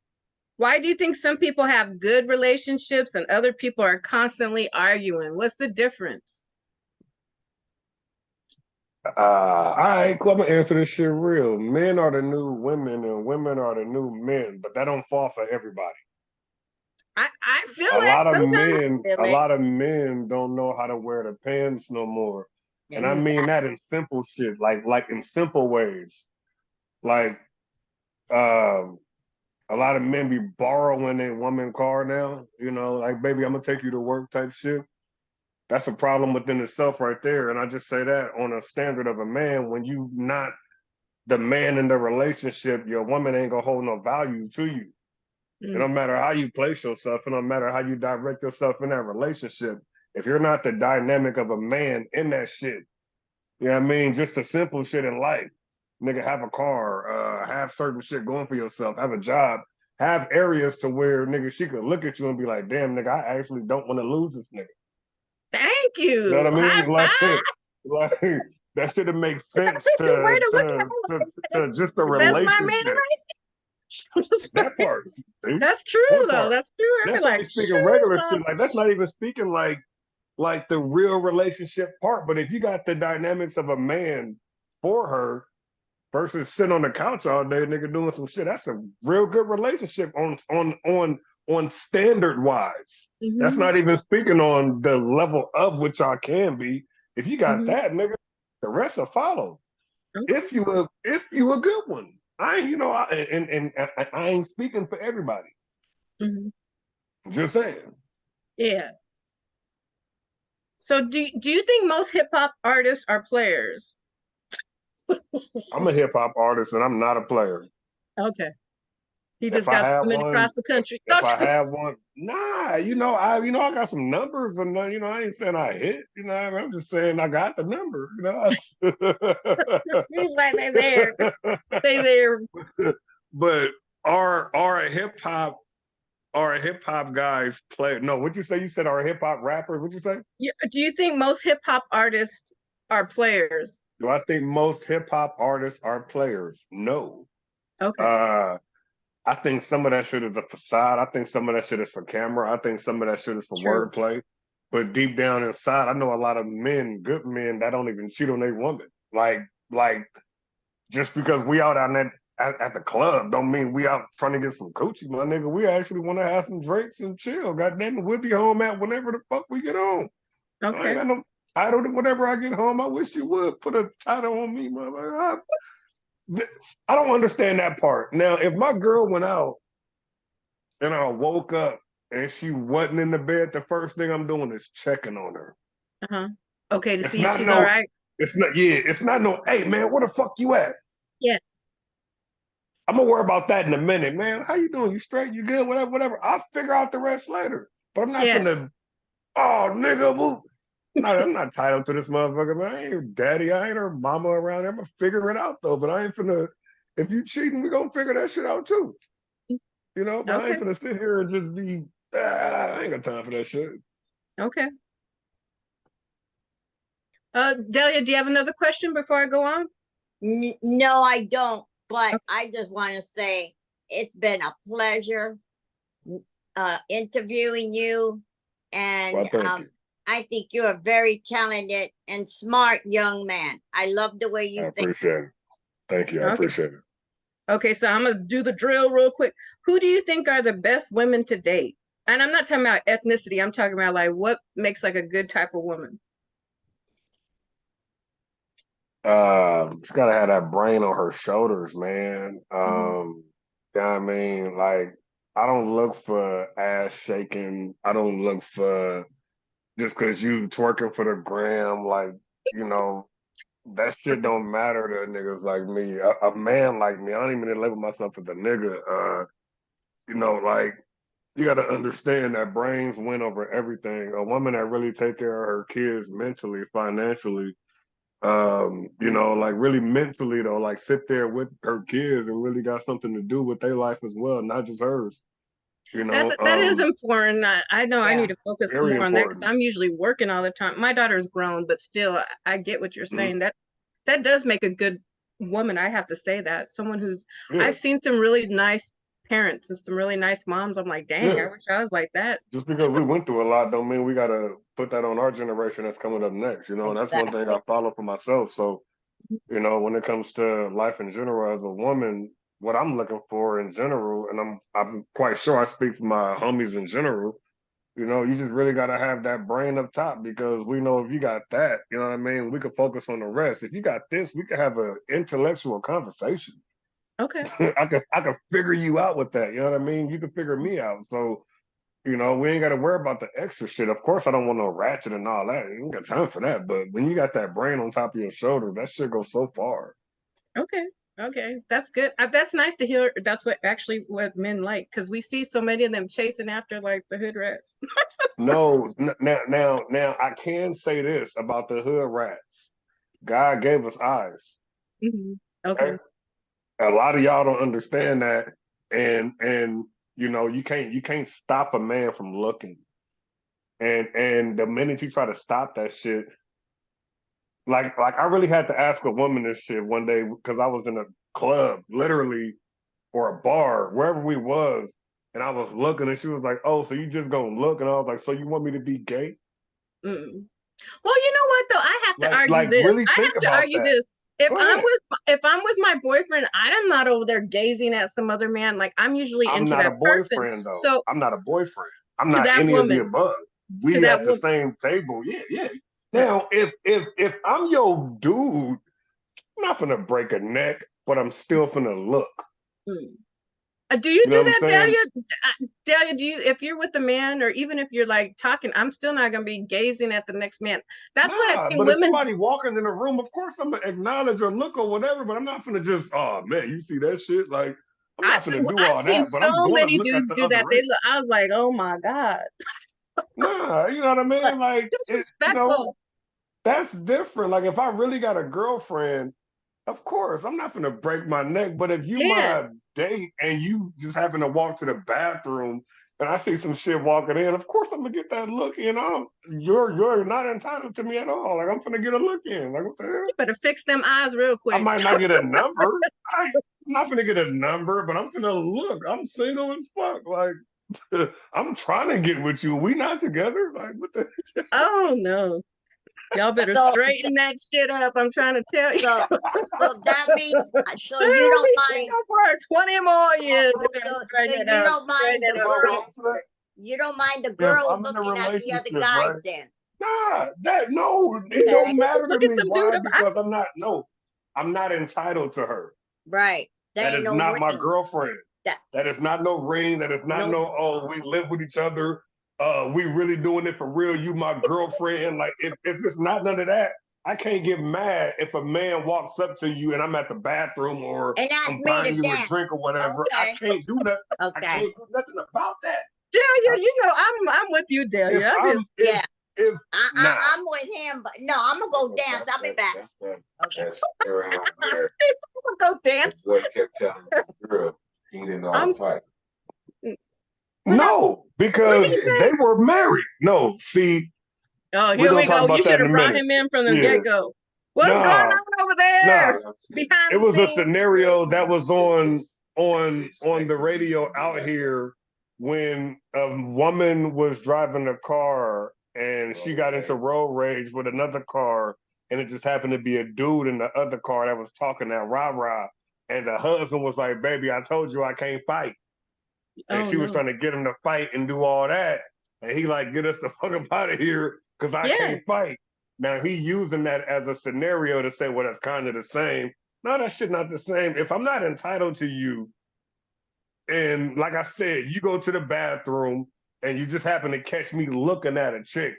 why do you think some people have good relationships and other people are constantly arguing? What's the difference? All right, cool. I'm gonna answer this shit real. Men are the new women and women are the new men, but that don't fall for everybody. I feel that sometimes. A lot of men don't know how to wear the pants no more. And I mean that in simple shit, like in simple ways. Like um a lot of men be borrowing a woman car now, like baby, I'm gonna take you to work type shit. That's a problem within itself right there. And I just say that on a standard of a man, when you not the man in the relationship, your woman ain't gonna hold no value to you. It don't matter how you place yourself, it don't matter how you direct yourself in that relationship. If you're not the dynamic of a man in that shit, you know what I mean? Just the simple shit in life. nigga, have a car, have certain shit going for yourself, have a job, have areas to where nigga she could look at you and be like, damn, nigga, I actually don't want to lose this nigga. Thank You know you. what I High mean? five. Like that shit makes sense That's a good way to to look at to it. to just a That's my man relationship. right. That part, see, That's true that though. part. That's true. I'd be That's only like, speaking shoot, regular shit. Like that's not even speaking like the real relationship part. But if you got the dynamics of a man for her versus sitting on the couch all day, nigga, doing some shit, that's a real good relationship on standard wise. That's mm-hmm, not even speaking on the level of which I can be. If you got mm-hmm. that, nigga, the rest will follow. Okay. If you a good one. I ain't, I ain't speaking for everybody. Mm-hmm. Just saying. Yeah. So do you think most hip hop artists are players? I'm a hip hop artist and I'm not a player. Okay. He If just I got have women one, across the country. if I have one, nah, I got some numbers and I ain't saying I hit, I'm just saying I got the number, He's like, they there. They there. But are hip hop guys play? No, what'd you say? You said are hip hop rappers? What'd you say? Do you think most hip hop artists are players? Do I think most hip hop artists are players? No. Okay. I think some of that shit is a facade. I think some of that shit is for camera. I think some of that shit is for True. wordplay. But deep down inside, I know a lot of men, good men, that don't even cheat on their woman. Like just because we out on that at the club, don't mean we out trying to get some coochie, my nigga. We actually want to have some drinks and chill. Goddamn it, we'll be home at whenever the fuck we get home. I Okay. ain't got no title to whenever I get home. I wish you would put a title on me, motherfucker. I don't understand that part. Now, if my girl went out and I woke up and she wasn't in the bed, the first thing I'm doing is checking on her. Uh-huh. Okay, to It's see if not she's all no, right. it's not no, hey man, where the fuck you at? Yeah. I'm gonna worry about that in a minute, man. How you doing? You straight? You good? Whatever. I'll figure out the rest later. But I'm not Yeah. gonna, oh nigga, woo. I'm not tied up to this motherfucker, man. I ain't her daddy. I ain't her mama around here. I'm gonna figure it out though. But I ain't finna, if you cheating, we gonna figure that shit out too. But I Okay. ain't finna sit here and just be, I ain't got time for that shit. Okay. Delia, do you have another question before I go on? No, I don't. But Okay. I just want to say it's been a pleasure interviewing you. And Well, thank you. I think you're a very talented and smart young man. I love the way I you think. appreciate it. Thank you. I Okay. appreciate it. Okay, so I'm gonna do the drill real quick. Who do you think are the best women to date? And I'm not talking about ethnicity. I'm talking about like what makes like a good type of woman. She's gotta have that brain on her shoulders, man. You know what I mean? Like, I don't look for ass shaking. I don't look for just because you twerking for the gram, like, you know, that shit don't matter to niggas like me. A man like me, I don't even label myself as a nigga. Like you got to understand that brains win over everything. A woman that really take care of her kids mentally, financially, like really mentally though, like sit there with her kids and really got something to do with their life as well, not just hers. That is important. I know I Yeah. need to focus Very more on that because important. I'm usually working all the time. My daughter's grown, but still, I get what you're Mhm. saying. That does make a good woman. I have to say that. Someone who's Yeah, I've seen some really nice parents and some really nice moms. I'm like, dang, yeah. I wish I was like that. Just because we went through a lot don't mean we gotta put that on our generation that's coming up next. And that's one thing I Exactly. follow for myself. So, when it comes to life in general as a woman, what I'm looking for in general, and I'm quite sure I speak for my homies in general, you just really gotta have that brain up top because we know if you got that, you know what I mean, we could focus on the rest. If you got this, we could have an intellectual conversation. Okay. I could figure you out with that. You know what I mean? You could figure me out. So we ain't got to worry about the extra shit. Of course, I don't want no ratchet and all that. You ain't got time for that. But when you got that brain on top of your shoulder, that shit goes so far. Okay. Okay. That's good. That's nice to hear. That's what men like because we see so many of them chasing after like the hood rats. No, now, I can say this about the hood rats. God gave us eyes. Mhm. Okay. A lot of y'all don't understand that, and you know you can't stop a man from looking, and the minute you try to stop that shit, like I really had to ask a woman this shit one day because I was in a club, literally, or a bar, wherever we was, and I was looking, and she was like, "Oh, so you just gonna look?" And I was like, "So you want me to be gay?" Mm. Well, you know what though? I have to argue Like this. really I think have to about argue that. this. Go ahead. If I'm with my boyfriend, I am not over there gazing at some other man. Like I'm usually I'm into not a that person. boyfriend though. So I'm not a boyfriend. I'm to not that any of the woman, above. to We that at the woman, same table. Yeah, yeah. right. Now, if I'm your dude, I'm not gonna break a neck, but I'm still gonna look. Mm. Do you You know do what I'm that, saying? Dahlia? Dahlia, do you, if you're with a man or even if you're like talking, I'm still not gonna be gazing at the next man. That's what I Nah, think but if women. somebody walking in the room, of course I'm gonna acknowledge or look or whatever, but I'm not gonna just, oh man, you see that shit? Like, I'm not gonna do I've all seen that, but so I'm gonna many look at dudes the do other that. They race. look. I was like, oh my god, Nah, you know what I But mean? Like, you know, disrespectful. that's different. Like, if I really got a girlfriend, of course, I'm not gonna break my neck. But if you Yeah, my date and you just happen to walk to the bathroom and I see some shit walking in, of course I'm gonna get that look in. You're not entitled to me at all. Like I'm gonna get a look in. Like what the hell? you better fix them eyes real I quick. might not get a number. I'm not gonna get a number, but I'm gonna look. I'm single as fuck. Like I'm trying to get with you. We not together. Like what the Oh no. Y'all better so straighten that shit up. I'm trying to tell you. so so that means so They'll you don't be mind single for 20 more years. You better so straighten it you up. don't Straighten mind it the up real girl quick. you don't mind the if girl I'm in a looking at the other relationship, guys right? then. Nah, that no, it Okay. don't matter to Look at me. some dude. Why? Because I'm not. No, I'm not entitled to her. Right. There That ain't is no not my ring. girlfriend. That That is not no ring. That is not no no. Oh, we live with each other. We really doing it for real. You my girlfriend. Like if it's not none of that, I can't get mad if a man walks up to you and I'm at the bathroom or and ask I'm me buying to you a dance. drink or whatever. I Okay. can't do nothing. I Okay. can't do nothing about that. Delia, you know I'm with you, If Delia. I'm Yeah. if nah. I'm with him, but no, I'm gonna go dance. I'll be back. Okay. That's around where I'm gonna go the dance. boy kept telling the girl he didn't know how I'm to fight. what happened? No, What did because he say? they were married. No, see, Oh, we're here gonna we talk go. You about should that in have a brought minute. him in from the Yeah. get-go. What's going Nah, on over nah. there? Behind It the was a scenes. scenario that was on the radio out here when a woman was driving a car and she got into road rage with another car, and it just happened to be a dude in the other car that was talking that rah-rah. And the husband was like, "Baby, I told you I can't fight." And Oh she was no. trying to get him to fight and do all that. And he like, "Get us the fuck up out of here because I Yeah. can't fight." Now he using that as a scenario to say, well, that's kind of the same. No, that shit not the same. If I'm not entitled to you, and like I said, you go to the bathroom and you just happen to catch me looking at a chick,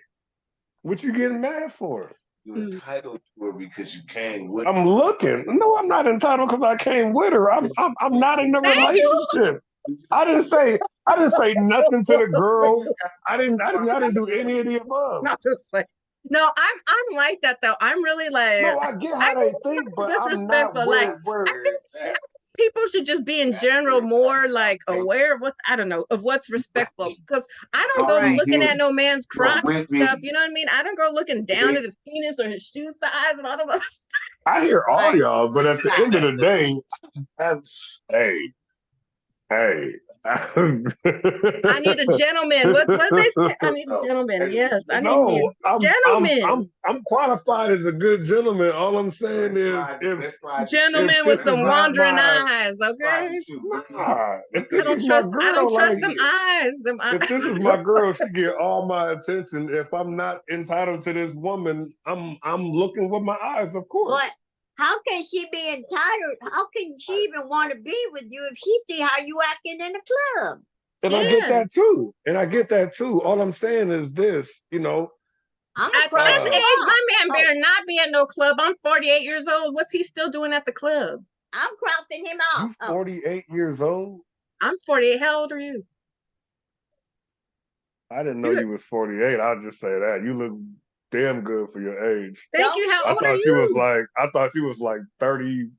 what you getting mad for? You're entitled to her because you came with I'm looking. No, I'm not entitled because I came with her. I'm not in a Thank you. relationship. I didn't say nothing to the girl. I didn't do any of the above. Not just like no, I'm like that though. I'm really like No, I get I how think they it's think, kind but of I'm not disrespectful. Like where I think people should just be in general more like aware of what I don't know of what's respectful because I don't all go we Right. looking did. at no man's No, crotch and with stuff. me, You know what I mean? I don't go looking down at his penis or his shoe size and all of that stuff. I hear all Right. y'all, but at the end of Exactly. the day, that's hey. I need a gentleman. What they say? I need a so gentleman. hey, Yes, I need me No, a gentleman. I'm qualified as a good gentleman. All I'm saying is if Gentleman with this is some not wandering my eyes. Okay. if I this don't is my trust. I don't girl, trust like them eyes. Them eyes. if this is my girl, she get all my attention. If I'm not entitled to this woman, I'm looking with my eyes, of course. But how can she be entitled? How can she even want to be with you if she see how you acting in the club? And I get Yeah. that too. And I get that too. All I'm saying is this, I'm gonna At cross this him age, off. my man better not be at no club. I'm 48 years old. What's he still doing at the club? I'm crossing him off. you 48 years old. I'm 48. How old are you? I didn't know You you was 48. I'll just say that. You look damn good for your age. thank Don't you. How I old are thought you was you? like 30,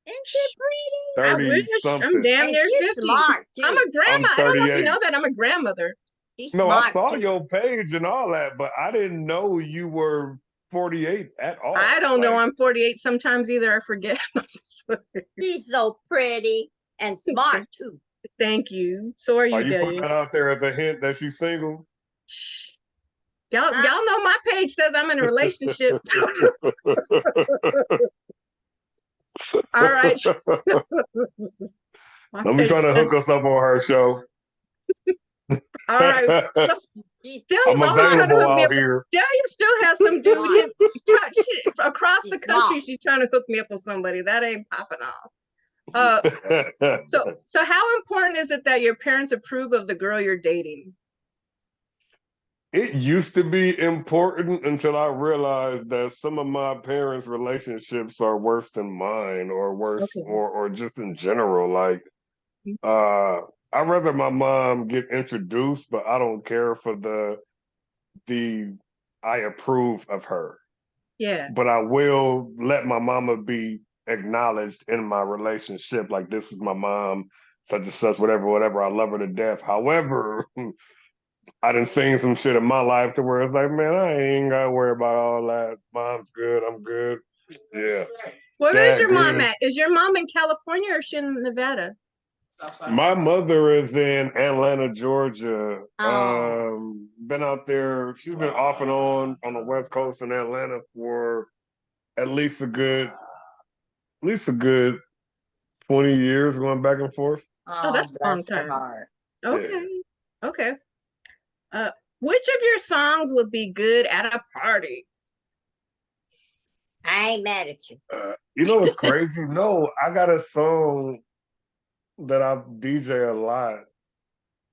Isn't she pretty? I 30 wish. I'm something. damn And near she's 50. smart too. I'm a grandma. I'm I don't know if you 38. know that. I'm a grandmother. She's No, I smart saw too. your page and all that, but I didn't know you were 48 at all. I don't know Like, I'm 48 sometimes either. I forget. She's so pretty and smart too. Thank you. So are are you, you putting Delia. that out there as a hint that she's single? Y'all know my page says I'm in a relationship. All right. My Don't be page trying to says- hook us up on her show. all right. So She's Delia's I'm always trying to available hook me out up. here. Delia still has some dude Smart. across the She's country. smart. She's trying to hook me up with somebody. That ain't popping off. So how important is it that your parents approve of the girl you're dating? It used to be important until I realized that some of my parents' relationships are worse than mine, or worse, Okay. or just in general. Like, I'd rather my mom get introduced, but I don't care for the I approve of her. Yeah. But I will let my mama be acknowledged in my relationship. Like, this is my mom, such and such, whatever. I love her to death. However, I done seen some shit in my life to where it's like, man, I ain't gotta worry about all that. Mom's good, I'm good. Yeah. Where is Dad your mom good. at? Is your mom in California or is she in Nevada? My mother is in Atlanta, Georgia. Oh. Been out there. She's been off and on the West Coast in Atlanta for at least a good 20 years, going back and forth. Oh, that's a long bless her time. heart. Okay. Okay. Which of your songs would be good at a party? I ain't mad at you. You know what's crazy? No, I got a song that I DJ a lot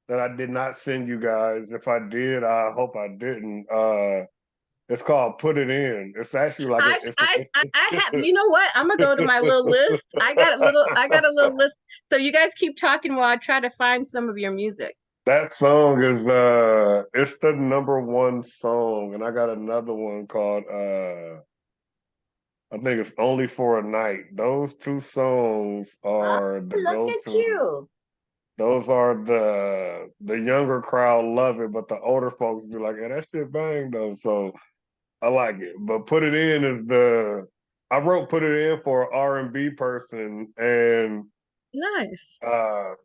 that I did not send you guys. If I did, I hope I didn't. It's called "Put It In." It's actually like I have. You know what? I'm gonna go to my little list. I got a little list. So you guys keep talking while I try to find some of your music. that song is it's the #1 song, and I got another one called I think it's "Only for a Night." Those two songs are the Look at go-to. you. Those are the younger crowd love it, but the older folks be like, "Yeah, that shit bang though." So I like it. But "Put It In" is I wrote "Put It In" for an R&B person, and Nice.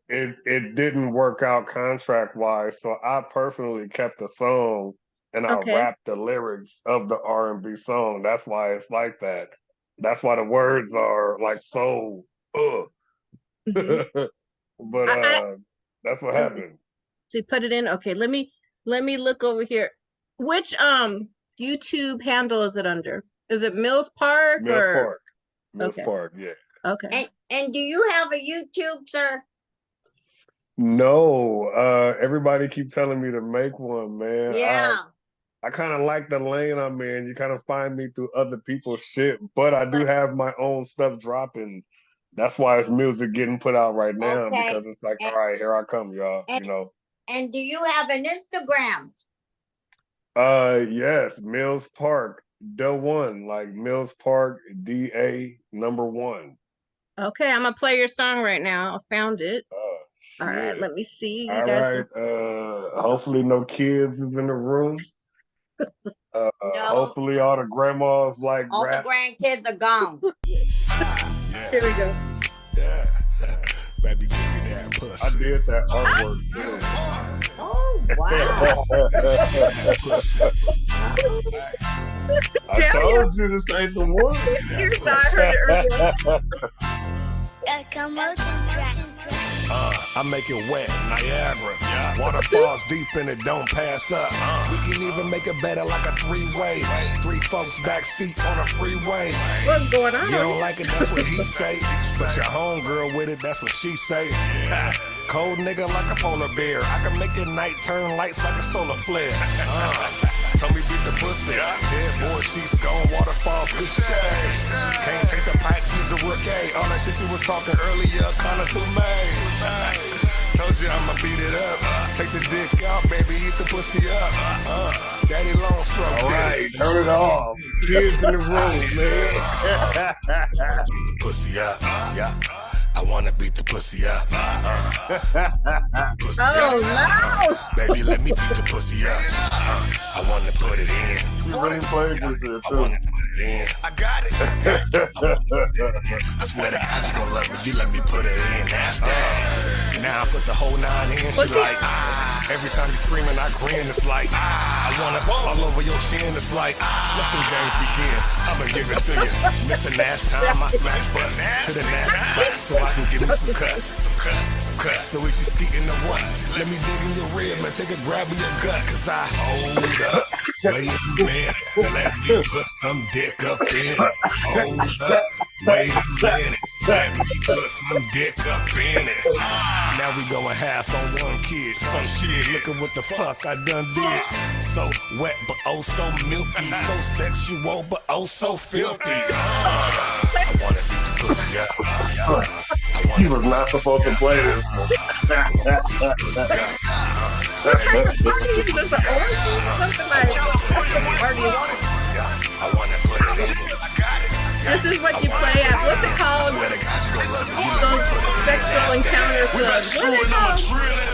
it didn't work out contract wise, so I personally kept the song and I Okay. rapped the lyrics of the R&B song. That's why it's like that. That's why the words are like so. Mhm. But that's what Let me happened. see, Put It In. Okay, let me look over here. Which YouTube handle is it under? Is it Millz Park Millz or Park. Millz Okay. Park, yeah. Okay. And do you have a YouTube, sir? No, everybody keep telling me to make one, man. Yeah. I kind of like the lane I'm in. You kind of find me through other people's shit, but I do have my own stuff dropping. That's why it's music getting put out right now, Okay. because it's like, And- all right, here I come, y'all. and- You know. And do you have an Instagram? Yes, Millz Park, the one, like Millz Park, DA #1. Okay, I'm gonna play your song right now. I found it. All right, Shit. let me see. You All guys right. Hopefully no kids is in the room. No. Hopefully all the grandmas like All rap. the grandkids are gone. Here we go. Yeah. Baby, give me that pussy. I did that artwork too. Oh, wow. I told you this ain't the one. Here's I heard it earlier. I make it wet, Niagara. Waterfalls deep in it, don't pass up. We can even make it better like a three-way. 3 folks backseat on a freeway. What's going on? You don't like it, that's what he say. But your homegirl with it, that's what she say. Cold nigga like a polar bear. I can make it night turn lights like a solar flare. Tell me beat the pussy. Headboard sheets gone, waterfalls, good shit. Can't take the pipe, use a rookie. All that shit you was talking earlier, kinda through me. Told you I'ma beat it up. Take the dick out, baby, eat the pussy up. Daddy long stroke. All right, turn it off. Kids in the room, man. Pussy up, yeah. I wanna beat the pussy up. Oh no! Baby, let me beat the pussy up. I wanna put it in. You really played this shit, I too. wanna put it in. I got it. I swear to God, you gon' love me. You let me put it in. That's that. Now I put the whole 9 in. She like, every time you screaming, I grin. It's like, I wanna all over your chin. It's like, let them games begin. I'ma give it to you. Mr. Last time I smash butts to the nasty spot so I can give me some cut. So is you skeeting or what? Let me dig in your rib and take a grab of your gut. Cause I hold up. Wait a minute. Let me put some dick up in it. Hold up. Wait a minute. Let me put some dick up in it. Now we going half on one kid. Some shit. Look at what the fuck I done did. So wet but oh so milky. So sexual but oh so filthy. I wanna beat the pussy up. He was not supposed to play this. This is what you play at. What's it called? Those sexual encounters clubs. What is it called?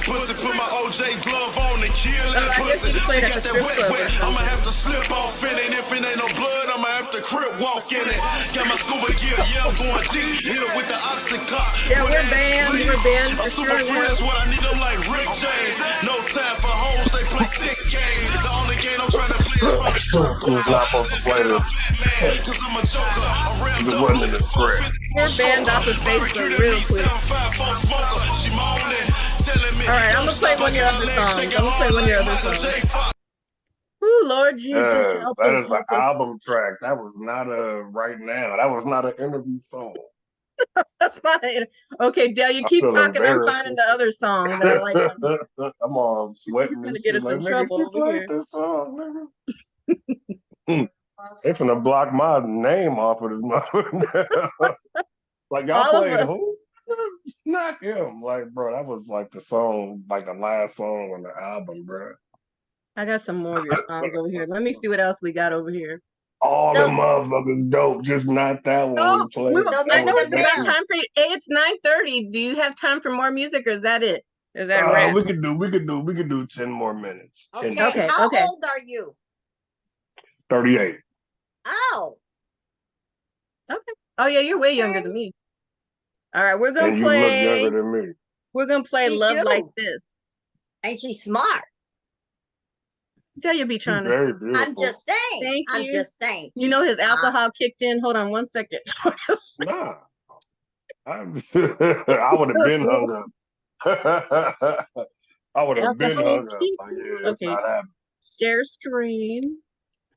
Pussy, put my OJ glove on and kill that I guess you pussy. can play She it at got the that strip wet club or wet. something. I'ma have to slip off in it. If it ain't no blood, I'ma have to crip walk in it. Got my scuba gear, yeah, I'm going deep. Hit it with the oxycot. Yeah, we're banned. We're banned A for super sure. friends, what I need them like Rick James. No time for hoes, they play sick games. The only game I'm trying to play is from the strip He was not supposed to play this. Cause I'm a joker, a real It wasn't in the script. We're banned off of Facebook real quick. Alright, I'm gonna play one of your other songs. I'm gonna play one of your other songs. Ooh, Lord Jesus. Yes, help that us, is an help us. album track. That was not a right now. That was not an interview song. That's fine. Okay, Dale, you I keep feel talking. I'm embarrassed. finding the other song that I like. I'm all sweating You're and gonna get shit. us Like, in nigga, trouble she over played here. this song, nigga. They finna block my name off of this motherfucker. Like, y'all All of played us. who? Not him. Like, bro, that was like the song, like the last song on the album, bro. I got some more of your songs over here. Let me see what else we got over here. All the So- motherfuckers dope, just not that one Oh, we played. So I know Mr. it's about Millz. time for you. Hey, it's 9:30. Do you have time for more music, or is that it? Is that wrap? We could do 10 more minutes. 10 Okay, Okay, how okay. old are you? 38. Oh, Okay. Oh yeah, you're way younger than me. All right, we're gonna And you look play. younger than me. We're gonna play You "Love do. Like This." and she's smart. Tell you be She's trying to. very beautiful. I'm just saying. Thank I'm you. just saying. You know She's his smart. alcohol kicked in. Hold on one second. Nah. I would have been hung up. I would have been Alcohol hung up. kicked Like, in. yeah, it's Okay. not happening. Share screen.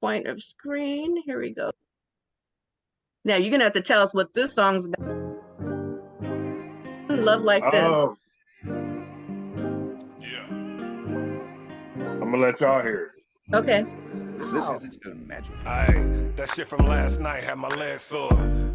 Point of screen. Here we go. Now you're gonna have to tell us what this song's about. Love Like This. Oh, Yeah. I'm gonna let y'all hear it. Okay. Aye, that shit from last night had my legs sore.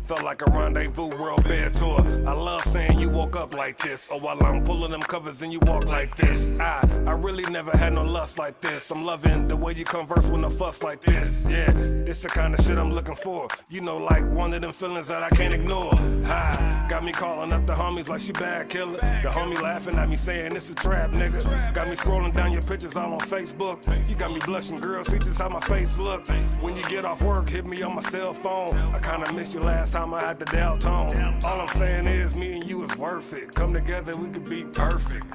Felt like a rendezvous world bed tour. I love saying you woke up like this, or while I'm pulling them covers and you walk like this. I really never had no lust like this. I'm loving the way you converse with no fuss like this. Yeah, this the kind of shit I'm looking for. You know, like one of them feelings that I can't ignore. Hi, got me calling up the homies like she bad killer. The homie laughing at me saying it's a trap, nigga. Got me scrolling down your pictures all on Facebook. You got me blushing, girl. See just how my face look. When you get off work, hit me on my cell phone. I kinda missed you last time I had the dial tone. All I'm saying is me and you is worth it. Come together, we could be perfect.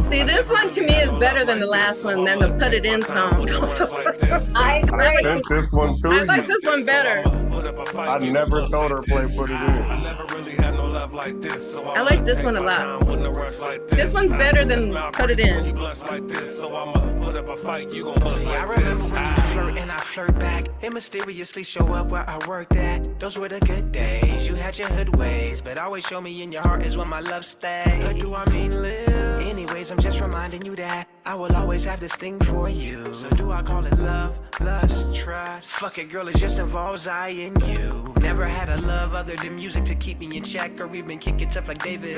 See, this one to me is better than the last one, than the Put It In song. I I agree. sent this one to I like you. this one better. I never told her to play Put It I In. never really had no love like this, so I like this one a lot. This one's better than Put It In. You blessed like this, so I'ma put up a fight. You gon' bust See, I like remember this. when you flirt and I flirt back and mysteriously show up where I worked at. Those were the good days. You had your hood ways, but always show me in your heart is where my love stays. Or do I mean live? Anyways, I'm just reminding you that I will always have this thing for you. So do I call it love, lust, trust? Fuck it, girl, it just involves I and you. Never had a love other than music to keep me in check, or even kick it tough like David.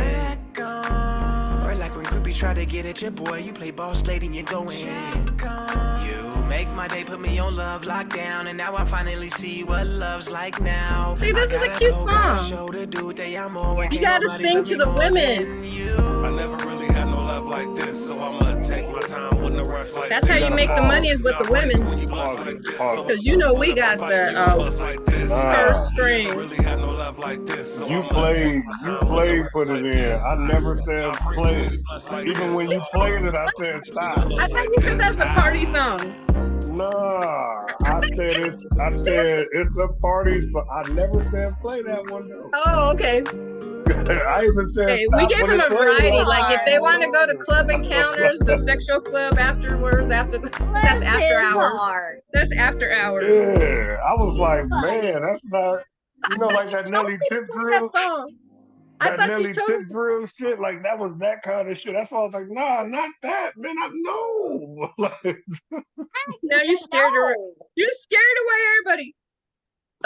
Or like when groupies try to get at your boy, you play boss lady and you go in. You make my day, put me on love lockdown, and now I finally see what love's like now. See, this is a cute song. Show the dude they I'm on. You gotta sing to the women. I never really had no love like this, so I'ma take my time with no rush like That's how you make the money is with the women. Because you know we got the first string. You played put it in. I never said play it. Even when you played it, I said stop. I thought you said that's a party song. Nah, I said it's a party song. I never said play that one though. Oh, okay. I even said Okay, stop we gave when them it a played variety. it. Like if they want to go to club encounters, the sexual club afterwards, that's after hours. That's after hours. Yeah, I was like, man, that's not, like that Nelly Tip drill. That Nelly Tip drill shit, like that was that kind of shit. That's why I was like, nah, not that, man. I know. Now you scared her. You scared away everybody.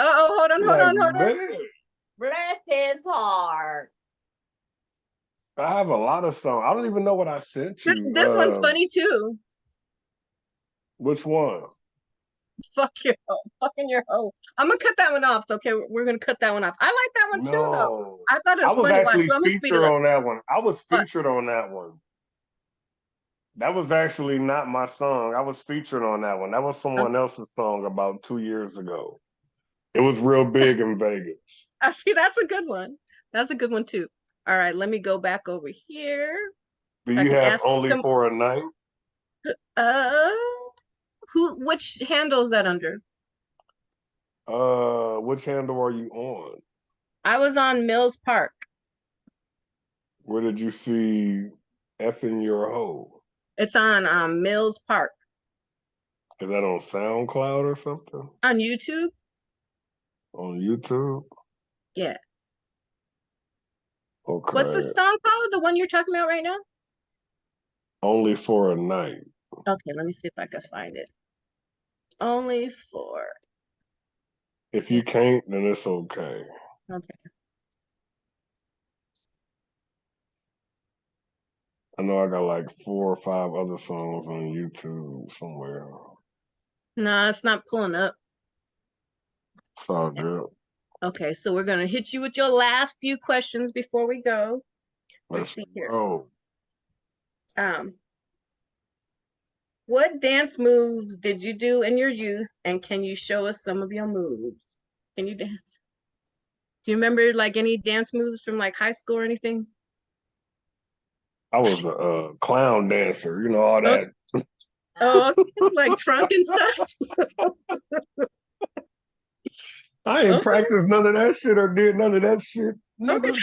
Hold on. Bless his heart. I have a lot of songs. I don't even know what I sent you. This one's funny too. Which one? Fuck your hoe. Fucking your hoe. I'm gonna cut that one off. So, okay, we're gonna cut that one off. I like that one too, though. I thought it was funny. Actually featured on that one. I was featured on that one. That was actually not my song. I was featured on that one. That was someone else's song about 2 years ago. It was real big in Vegas. I see. That's a good one. That's a good one too. All right, let me go back over here. Do you have Only for a Night? Which handle is that under? Which handle are you on? I was on Millz Park. Where did you see Effing Your Hoe? It's on Millz Park. Is that on SoundCloud or something? On YouTube? On YouTube? Yeah. Okay. What's the song called? The one you're talking about right now? Only for a Night. Okay, let me see if I can find it. Only for. If you can't, then it's okay. Okay. I know I got like 4 or 5 other songs on YouTube somewhere. No, it's not pulling up. It's all good. Okay, so we're gonna hit you with your last few questions before we go. Let's see here. What dance moves did you do in your youth, and can you show us some of your moves? Can you dance? Do you remember like any dance moves from like high school or anything? I was a clown dancer, all that. Oh, like trunk and stuff? I ain't practiced none of that shit or did none of that shit. Nigga,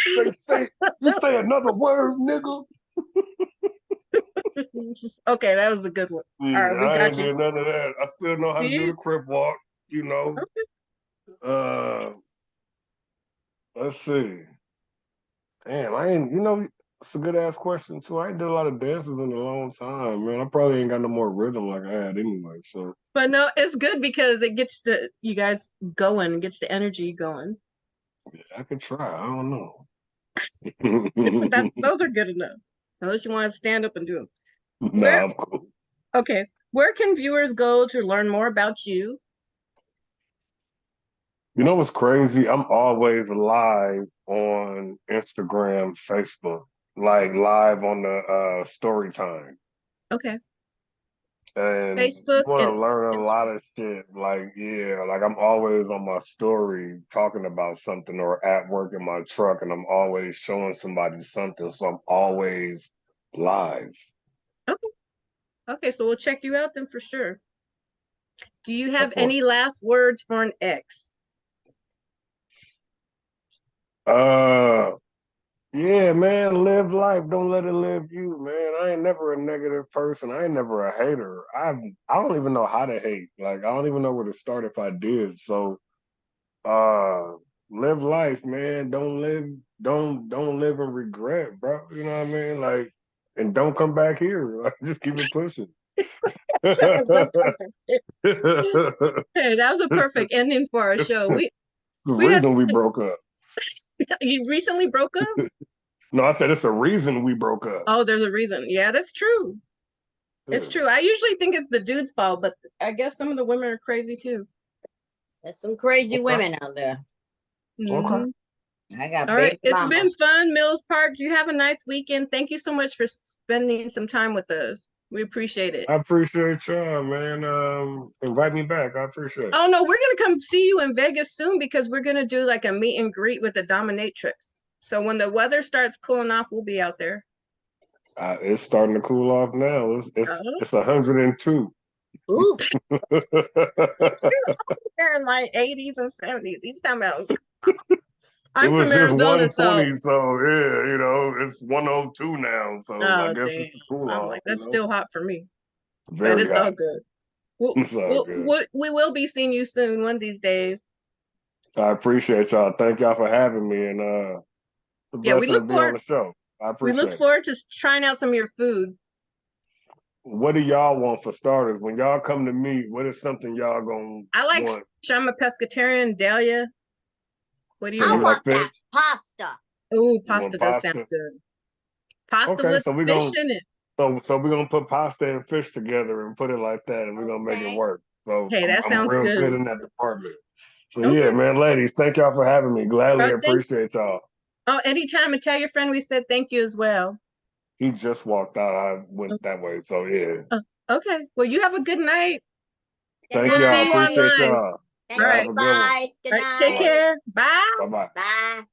you say another word, nigga. Okay, that was a good one. Yeah, all right, we I got ain't you. did none of that. I still know how to do the crip walk, Okay. Let's see. Damn, I ain't, it's a good ass question too. I ain't did a lot of dances in a long time, man. I probably ain't got no more rhythm like I had anyway. So, but no, it's good because it gets you guys going, gets the energy going. Yeah, I could try. I don't know. Those are good enough. Unless you want to stand up and do them. No, I'm cool. Okay. Where can viewers go to learn more about you? You know what's crazy? I'm always live on Instagram, Facebook, like live on the story time. Okay. And Facebook, you want to learn a lot of shit. Like, yeah, like I'm always on my story talking about something or at work in my truck, and I'm always showing somebody something. So I'm always live. Okay. Okay, so we'll check you out then for sure. Do you have any last words for an ex? Yeah, man, live life. Don't let it live you, man. I ain't never a negative person. I ain't never a hater. I don't even know how to hate. Like, I don't even know where to start if I did. So, live life, man. Don't live in regret, bro. You know what I mean? Like, and don't come back here. Like, just keep it pushing. Hey, that was a perfect ending for our show. The reason we broke up. You recently broke up? No, I said it's a reason we broke up. Oh, there's a reason. Yeah, that's true. It's Yeah. true. I usually think it's the dude's fault, but I guess some of the women are crazy too. There's some crazy Okay. women out there. Okay. Mhm. I got All right. baby It's been mamas. fun, Millz Park. You have a nice weekend. Thank you so much for spending some time with us. We appreciate it. I appreciate y'all, man. Invite me back. I appreciate it. Oh no, we're gonna come see you in Vegas soon because we're gonna do like a meet and greet with the dominatrix. So when the weather starts cooling off, we'll be out there. It's starting to cool off now. It's 102. Ooh, They're in like 80s and 70s. He's talking about. It I'm was from just Arizona, so 120, so yeah, it's 102 now. So I oh guess damn. it's a cool I'm off, like, that's still hot for me. But Very it's all hot. good. We'll, It's all good. we will be seeing you soon one of these days. I appreciate y'all. Thank y'all for having me, and it's a Yeah, blessing to be on the show. I we look appreciate it. forward to trying out some of your food. What do y'all want for starters? When y'all come to me, what is something y'all gonna I like want? fish. I'm a pescatarian. Dahlia, what do you So I you want? like want that fish? pasta. Oh, You pasta want does sound pasta? good. Pasta Okay, with so we're fish gonna in it. so we're gonna put pasta and fish together and put it like that, and we're gonna make it Okay. work. So Hey, that I'm sounds real good. good in that department. So yeah, Okay. man, ladies, thank y'all for having me. Gladly Thank. appreciate y'all. Oh, anytime, and tell your friend we said thank you as well. He just walked out. I went that way. So yeah. Oh, okay. Well, you have a good night. Good Thank We'll y'all. see you night. Appreciate online. y'all. Thank All Y'all right. have you a good one. guys. Good All right. Take night. All right. care. Bye. Bye bye. Bye.